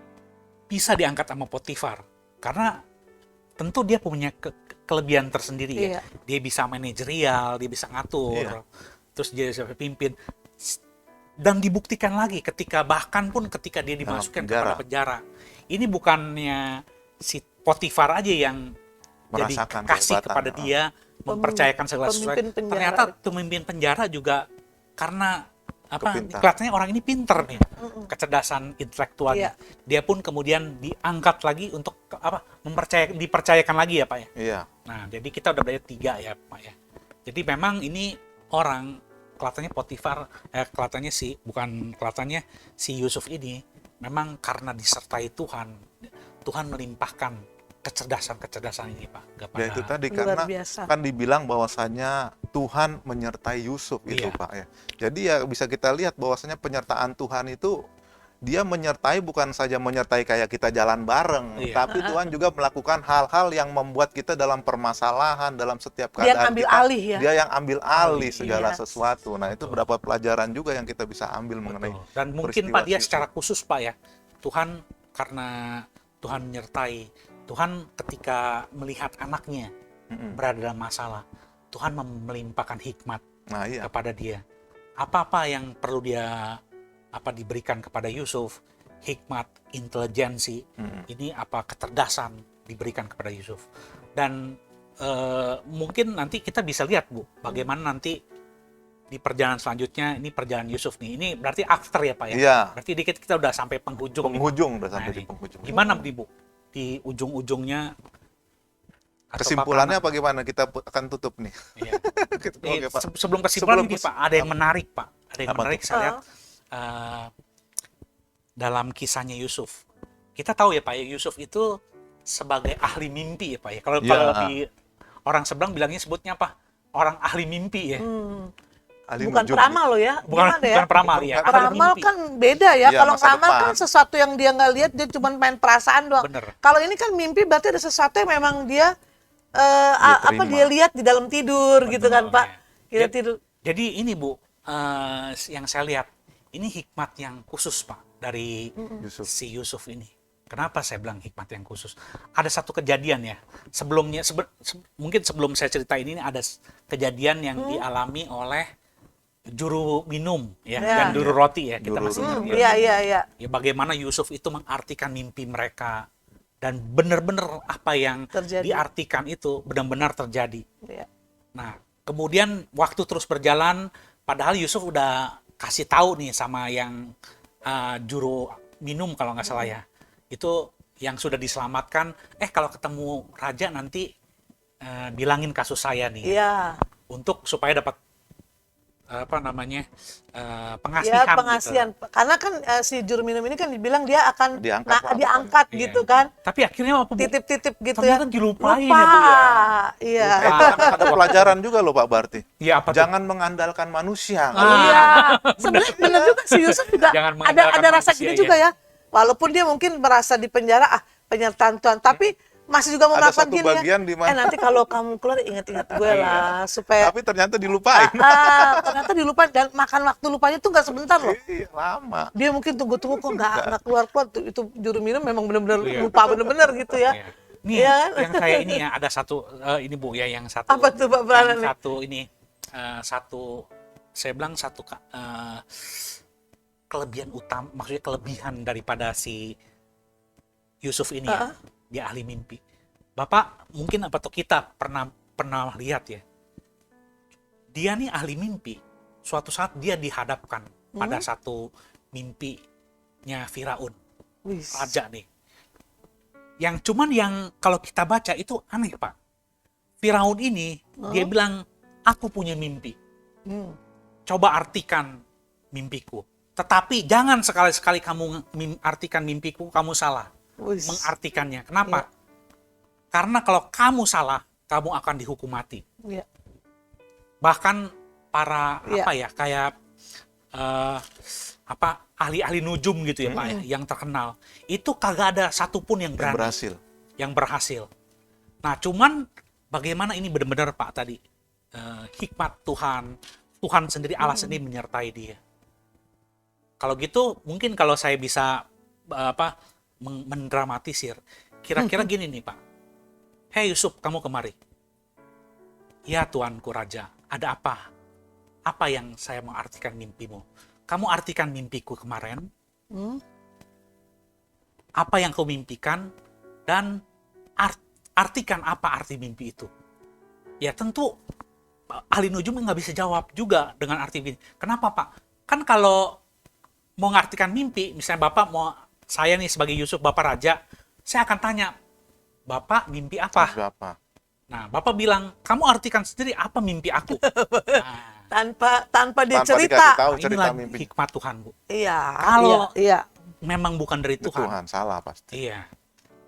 bisa diangkat sama Potifar? Karena tentu dia punya kelebihan tersendiri ya. Dia bisa manajerial, dia bisa ngatur, terus dia bisa pimpin. Dan dibuktikan lagi bahkan ketika dia dimasukkan kepada penjara. Ini bukannya si Potifar aja yang jadi kasih kepada dia, mempercayakan segala sesuatu. Ternyata pemimpin penjara juga karena kelihatannya orang ini pinter nih, kecerdasan intelektualnya. Dia pun kemudian diangkat lagi untuk dipercayakan lagi ya Pak ya. Iya. Nah, jadi kita udah belajar 3 ya Pak ya. Jadi memang ini orang kelihatannya Potifar, kelihatannya si Yusuf ini memang karena disertai Tuhan melimpahkan kecerdasan ini Pak. Ya itu tadi karena kan dibilang bahwasanya Tuhan menyertai Yusuf itu Pak ya. Jadi ya bisa kita lihat bahwasanya penyertaan Tuhan itu dia menyertai bukan saja menyertai kayak kita jalan bareng, tapi Tuhan juga melakukan hal-hal yang membuat kita dalam permasalahan, dalam setiap keadaan Dia yang ambil alih segala sesuatu. Nah, itu berapa pelajaran juga yang kita bisa ambil mengenai. Dan mungkin Pak dia secara khusus Pak ya, Tuhan karena Tuhan menyertai, Tuhan ketika melihat anaknya berada dalam masalah, Tuhan melimpahkan hikmat Nah, iya. kepada dia. Apa-apa yang perlu dia diberikan kepada Yusuf, hikmat, intelijensi, ini kecerdasan diberikan kepada Yusuf. Dan mungkin nanti kita bisa lihat, Bu, bagaimana nanti di perjalanan selanjutnya. Ini perjalanan Yusuf nih. Ini berarti after ya, Pak ya? Iya. Berarti dikit kita udah sampai penghujung. Penghujung, udah Nah, sampai di ini. penghujung. Gimana nih, Bu? Di ujung-ujungnya atau Kesimpulannya paparan? apa gimana? Kita akan tutup nih. Iya. Oke, Pak. Sebelum kesimpulan Sebelum ini, Pak, ada yang menarik, Pak. Ada yang Apa menarik tuh? saya lihat dalam kisahnya Yusuf. Kita tahu ya, Pak, ya, Yusuf itu sebagai ahli mimpi ya, Pak ya. Kalau di orang seberang bilangnya sebutnya apa? Orang ahli mimpi ya. Ahli Bukan nujum. peramal loh ya. Gimana ya? Bukan peramal ya. ahli Peramal mimpi. kan beda ya. Iya, Kalau masa peramal depan. kan sesuatu yang dia nggak lihat, dia cuma main perasaan doang. Bener. Kalau ini kan mimpi berarti ada sesuatu yang memang dia terima. dia lihat di dalam tidur gitu kan, Pak. Kita Ya. tidur. Jadi ini, Bu, yang saya lihat, ini hikmat yang khusus, Pak, dari Yusuf. si Yusuf ini. Kenapa saya bilang hikmat yang khusus? Ada satu kejadian ya. Sebelumnya, mungkin sebelum saya cerita ini ada kejadian yang dialami oleh juru minum ya, Ya. dan juru roti ya. Kita Juru masih roti. ingat ya. Iya. Ya, bagaimana Yusuf itu mengartikan mimpi mereka, dan benar-benar apa yang Terjadi. diartikan itu benar-benar terjadi. Iya. Nah, kemudian waktu terus berjalan, padahal Yusuf udah kasih tahu nih sama yang juru minum kalau nggak salah ya. Itu yang sudah diselamatkan, kalau ketemu raja nanti bilangin kasus saya nih. Iya. Untuk supaya dapat Ya, pengasihan pengasihan. gitu. Karena kan si juru minum ini kan dibilang dia akan Diangkat lah, diangkat Iya. gitu kan. Tapi akhirnya apa, Bu? Titip-titip gitu ya. Ternyata dilupain Lupa. ya, Bu, ya. Iya. Ada pelajaran juga loh, Pak Barti. Iya, apa tuh? Jangan mengandalkan manusia. Iya. Sebenarnya benar juga si Yusuf juga Jangan ada mengandalkan rasa manusia, gitu ya. juga ya. Walaupun dia mungkin merasa di penjara, penyertaan Tuhan, tapi masih juga mau Ada melakukan satu gini bagian di mana- nanti kalau kamu keluar ingat-ingat gue lah supaya Tapi ternyata dilupain. ternyata dilupain, dan makan waktu lupanya tuh nggak sebentar loh. Iya, lama. Dia mungkin tunggu-tunggu kok nggak keluar itu juru minum memang benar-benar Iya. lupa benar-benar gitu ya. Iya. Nih, Iya kan? yang saya ini ya, ada satu ini, Bu, ya, yang satu. Apa tuh, Pak Branan Yang nih? satu ini saya bilang kelebihan utama, maksudnya kelebihan daripada si Yusuf ini ya, dia ahli mimpi. Bapak mungkin kita pernah lihat ya, dia nih ahli mimpi. Suatu saat dia dihadapkan pada satu mimpinya Firaun, Wis. raja nih. Yang kalau kita baca itu aneh, Pak. Firaun ini dia bilang, aku punya mimpi. Hmm. Coba artikan mimpiku. Tetapi jangan sekali-sekali kamu artikan mimpiku, kamu salah Wis. mengartikannya. Kenapa? Karena kalau kamu salah, kamu akan dihukum mati. Iya. Bahkan para Iya. kayak ahli-ahli nujum gitu ya, Pak ya, yang terkenal. Itu kagak ada satupun yang Yang berani, berhasil. yang berhasil. Nah, cuman bagaimana ini benar-benar, Pak, tadi hikmat Tuhan sendiri, Allah sendiri menyertai dia. Kalau gitu, mungkin kalau saya bisa mendramatisir, kira-kira gini nih, Pak. Hei Yusuf, kamu kemari. Ya Tuanku Raja, ada apa? Apa yang saya mau artikan mimpimu? Kamu artikan mimpiku kemarin. Apa yang kau mimpikan, dan artikan apa arti mimpi itu. Ya tentu ahli nujum nggak bisa jawab juga dengan arti mimpi. Kenapa, Pak? Kan kalau mau ngartikan mimpi, misalnya saya nih sebagai Yusuf, Bapak Raja, saya akan tanya, Bapak mimpi apa? Berapa? Nah, Bapak bilang, kamu artikan sendiri apa mimpi aku. Nah, Tanpa dia Tanpa cerita. dikasih tahu cerita inilah mimpi. hikmat Tuhan, Bu. Iya. Kalau- iya. Memang bukan dari Tuhan. Tuhan salah pasti. Iya.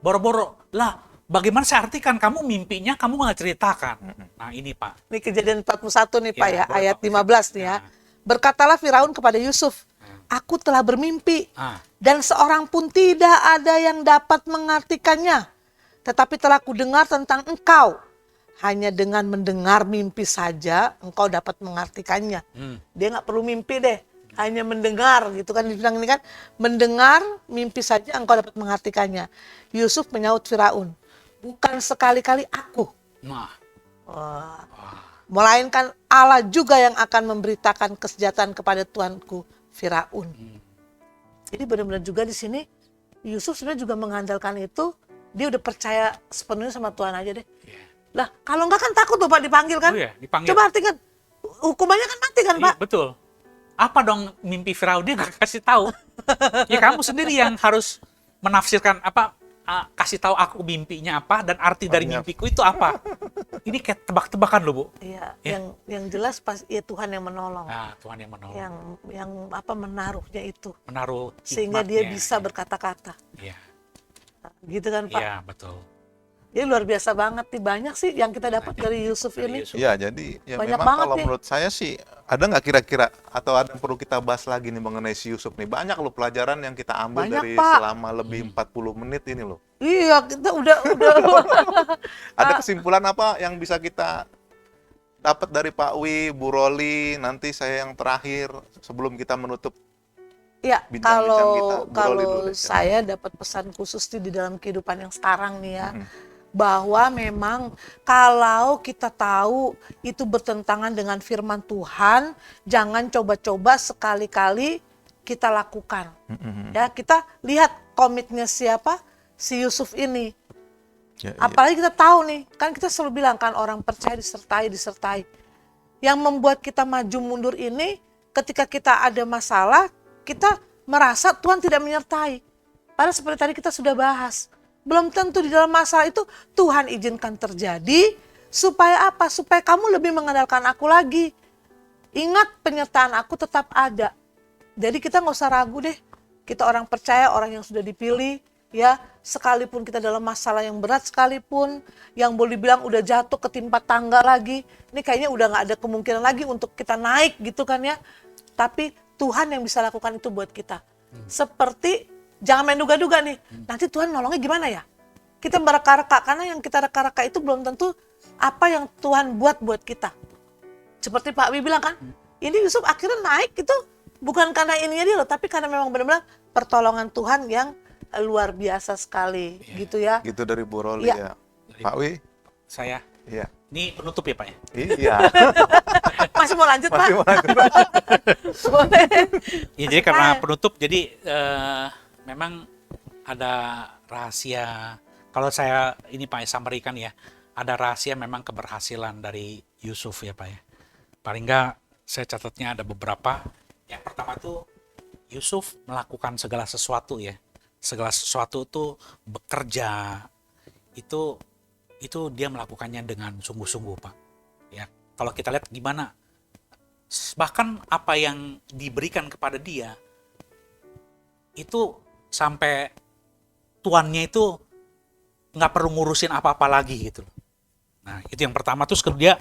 Boro-boro, lah bagaimana saya artikan, kamu mimpinya kamu nggak ceritakan. Nah ini, Pak. Ini kejadian 41 nih Pak Iya, ya, boleh, ayat Pak. 15 nih ya. Nah. Berkatalah Firaun kepada Yusuf, aku telah bermimpi Ah, dan seorang pun tidak ada yang dapat mengartikannya. Tetapi telah kudengar tentang engkau. Hanya dengan mendengar mimpi saja engkau dapat mengartikannya. Dia nggak perlu mimpi deh. Hanya mendengar gitu kan, dibilang ini kan, mendengar mimpi saja engkau dapat mengartikannya. Yusuf menyaut Firaun, bukan sekali-kali aku. nah, Wah. melainkan Allah juga yang akan memberitakan kesejahteraan kepada Tuanku Firaun. Jadi benar-benar juga di sini Yusuf sebenarnya juga mengandalkan itu, dia udah percaya sepenuhnya sama Tuhan aja deh. Lah kalau enggak kan takut Bapak dipanggil kan? Oh iya, dipanggil. Coba artikan hukumannya kan mati kan, Pak? Iya, betul. Apa dong mimpi Firaun, dia nggak kasih tahu. Ya kamu sendiri yang harus menafsirkan kasih tahu aku mimpinya apa dan arti dari mimpiku itu apa. Ini kayak tebak-tebakan loh, Bu. Iya, Ya. yang jelas pas ya Tuhan yang menolong. Nah, Tuhan yang menolong. Yang menaruhnya itu Menaruh sehingga dia hikmatnya. bisa berkata-kata. Iya, Gitu kan, Pak? iya betul. Dia luar biasa banget nih, banyak sih yang kita dapat dari Yusuf Dari ini. Yusuf. Ya, jadi ya Banyak memang banget kalau nih. menurut saya sih ada nggak kira-kira atau ada yang perlu kita bahas lagi nih mengenai si Yusuf nih. Banyak loh pelajaran yang kita ambil Banyak, dari Pak. selama lebih 40 menit ini loh. Iya, kita udah Ada kesimpulan apa yang bisa kita dapat dari Pak Wi, Bu Roli, nanti saya yang terakhir sebelum kita menutup. ya Bincang-bincang kita, Bu Roli kalau dulu deh. saya dapat pesan khusus di dalam kehidupan yang sekarang nih ya. Bahwa memang kalau kita tahu itu bertentangan dengan firman Tuhan, jangan coba-coba sekali-kali kita lakukan. Ya, kita lihat komitnya siapa? Si Yusuf ini. Ya, iya. Apalagi kita tahu nih, kan kita selalu bilang kan orang percaya disertai. Yang membuat kita maju mundur ini ketika kita ada masalah, kita merasa Tuhan tidak menyertai. Padahal seperti tadi kita sudah bahas. Belum tentu di dalam masalah itu Tuhan izinkan terjadi supaya apa? Supaya kamu lebih mengandalkan aku lagi. Ingat penyertaan aku tetap ada. Jadi kita nggak usah ragu deh. Kita orang percaya, orang yang sudah dipilih, ya sekalipun kita dalam masalah yang berat sekalipun, yang boleh bilang udah jatuh ketimpa tangga lagi, ini kayaknya udah nggak ada kemungkinan lagi untuk kita naik gitu kan ya. Tapi Tuhan yang bisa lakukan itu buat kita. Seperti jangan main duga-duga nih, nanti Tuhan nolongnya gimana ya? Kita mereka-reka, karena yang kita reka-reka itu belum tentu apa yang Tuhan buat kita. Seperti Pak Wi bilang kan, ini Yusuf akhirnya naik itu bukan karena ininya dia loh, tapi karena memang benar-benar pertolongan Tuhan yang luar biasa sekali, gitu ya. Gitu dari Bu Roli Iya. ya. Pak Wi? Saya, Iya. ini penutup ya Pak ya? Iya. Masih mau lanjut, Pak? Masih mau lanjut. Boleh. Ya, jadi karena penutup, jadi memang ada rahasia. Kalau saya ini Pak sampaikan ya, ada rahasia memang keberhasilan dari Yusuf ya Pak ya. Paling enggak saya catatnya ada beberapa. Yang pertama tuh Yusuf melakukan segala sesuatu ya. Segala sesuatu tuh bekerja itu dia melakukannya dengan sungguh-sungguh Pak. Ya, kalau kita lihat gimana, bahkan apa yang diberikan kepada dia itu sampai tuannya itu nggak perlu ngurusin apa-apa lagi gitu. Nah itu yang pertama. Terus kedua,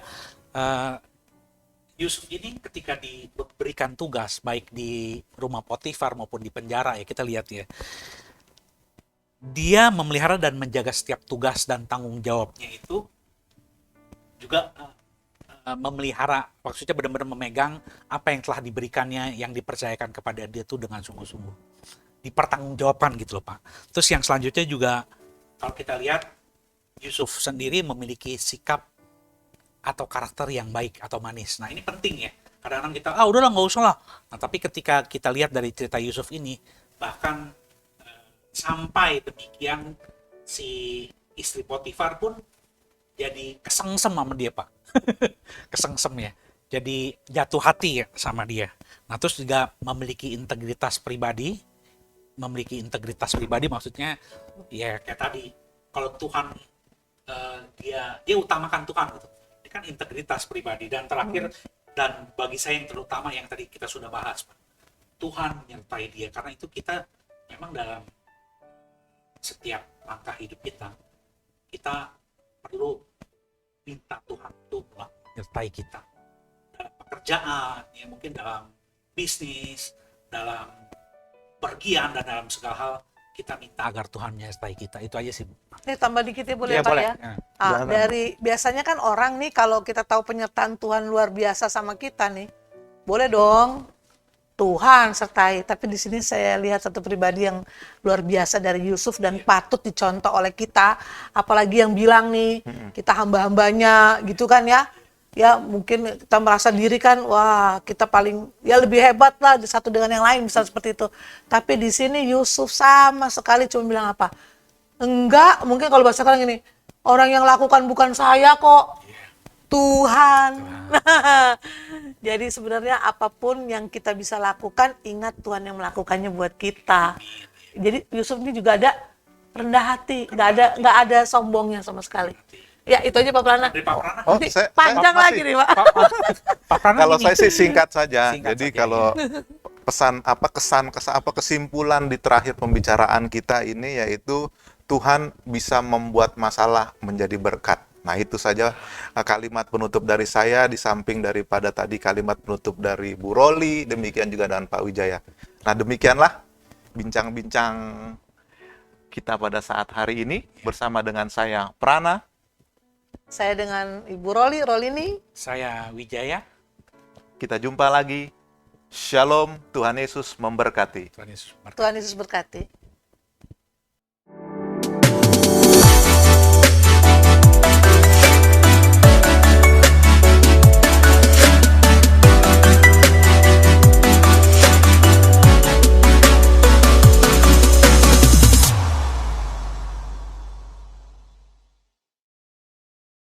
Yusuf ini ketika diberikan tugas baik di rumah Potifar maupun di penjara ya, kita lihat ya, dia memelihara dan menjaga setiap tugas dan tanggung jawabnya itu juga memelihara, maksudnya benar-benar memegang apa yang telah diberikannya, yang dipercayakan kepada dia itu dengan sungguh-sungguh, dipertanggungjawabkan gitu loh Pak. Terus yang selanjutnya juga kalau kita lihat Yusuf sendiri memiliki sikap atau karakter yang baik atau manis. Nah ini penting ya, kadang-kadang kita udahlah nggak usah lah. Nah tapi ketika kita lihat dari cerita Yusuf ini, bahkan sampai demikian si istri Potifar pun jadi kesengsem sama dia Pak. Kesengsem ya, jadi jatuh hati ya sama dia. Nah terus juga memiliki integritas pribadi maksudnya ya kayak tadi, kalau Tuhan dia utamakan Tuhan gitu. Ini kan integritas pribadi. Dan terakhir dan bagi saya yang terutama yang tadi kita sudah bahas Pak, Tuhan menyertai dia, karena itu kita memang dalam setiap langkah hidup kita perlu minta Tuhan untuk menyertai kita dalam pekerjaan, ya mungkin dalam bisnis, dalam pergian, dan dalam segala hal kita minta agar Tuhan menyertai kita. Itu aja sih Bu. Tambah dikit ya boleh Ya, Pak boleh. ya? Dari biasanya kan orang nih kalau kita tahu penyertaan Tuhan luar biasa sama kita nih, boleh dong Tuhan sertai. Tapi di sini saya lihat satu pribadi yang luar biasa dari Yusuf dan patut dicontoh oleh kita. Apalagi yang bilang nih, kita hamba-hambanya gitu kan ya. ya mungkin kita merasa diri kan, wah kita paling ya lebih hebat lah satu dengan yang lain, misalnya seperti itu. Tapi di sini Yusuf sama sekali cuma bilang apa? Enggak, mungkin kalau bahasa sekarang gini, orang yang lakukan bukan saya kok, Tuhan. Jadi sebenarnya apapun yang kita bisa lakukan, ingat Tuhan yang melakukannya buat kita. Jadi Yusuf ini juga ada rendah hati, nggak ada sombongnya sama sekali. Ya itu aja Pak Prana. Dari Pak Prana. Oh, Nanti saya panjang masih. lagi nih Pak. Pak Prana Kalau ini. saya sih singkat saja. Singkat Jadi saja, kalau kesan kesimpulan di terakhir pembicaraan kita ini yaitu Tuhan bisa membuat masalah menjadi berkat. Nah, itu saja kalimat penutup dari saya, di samping daripada tadi kalimat penutup dari Bu Roli, demikian juga dengan Pak Wijaya. Nah, demikianlah bincang-bincang kita pada saat hari ini bersama dengan saya Prana. Saya dengan Ibu Rolini. Saya Wijaya. Kita jumpa lagi. Shalom, Tuhan Yesus memberkati. Tuhan Yesus memberkati. Tuhan Yesus berkati.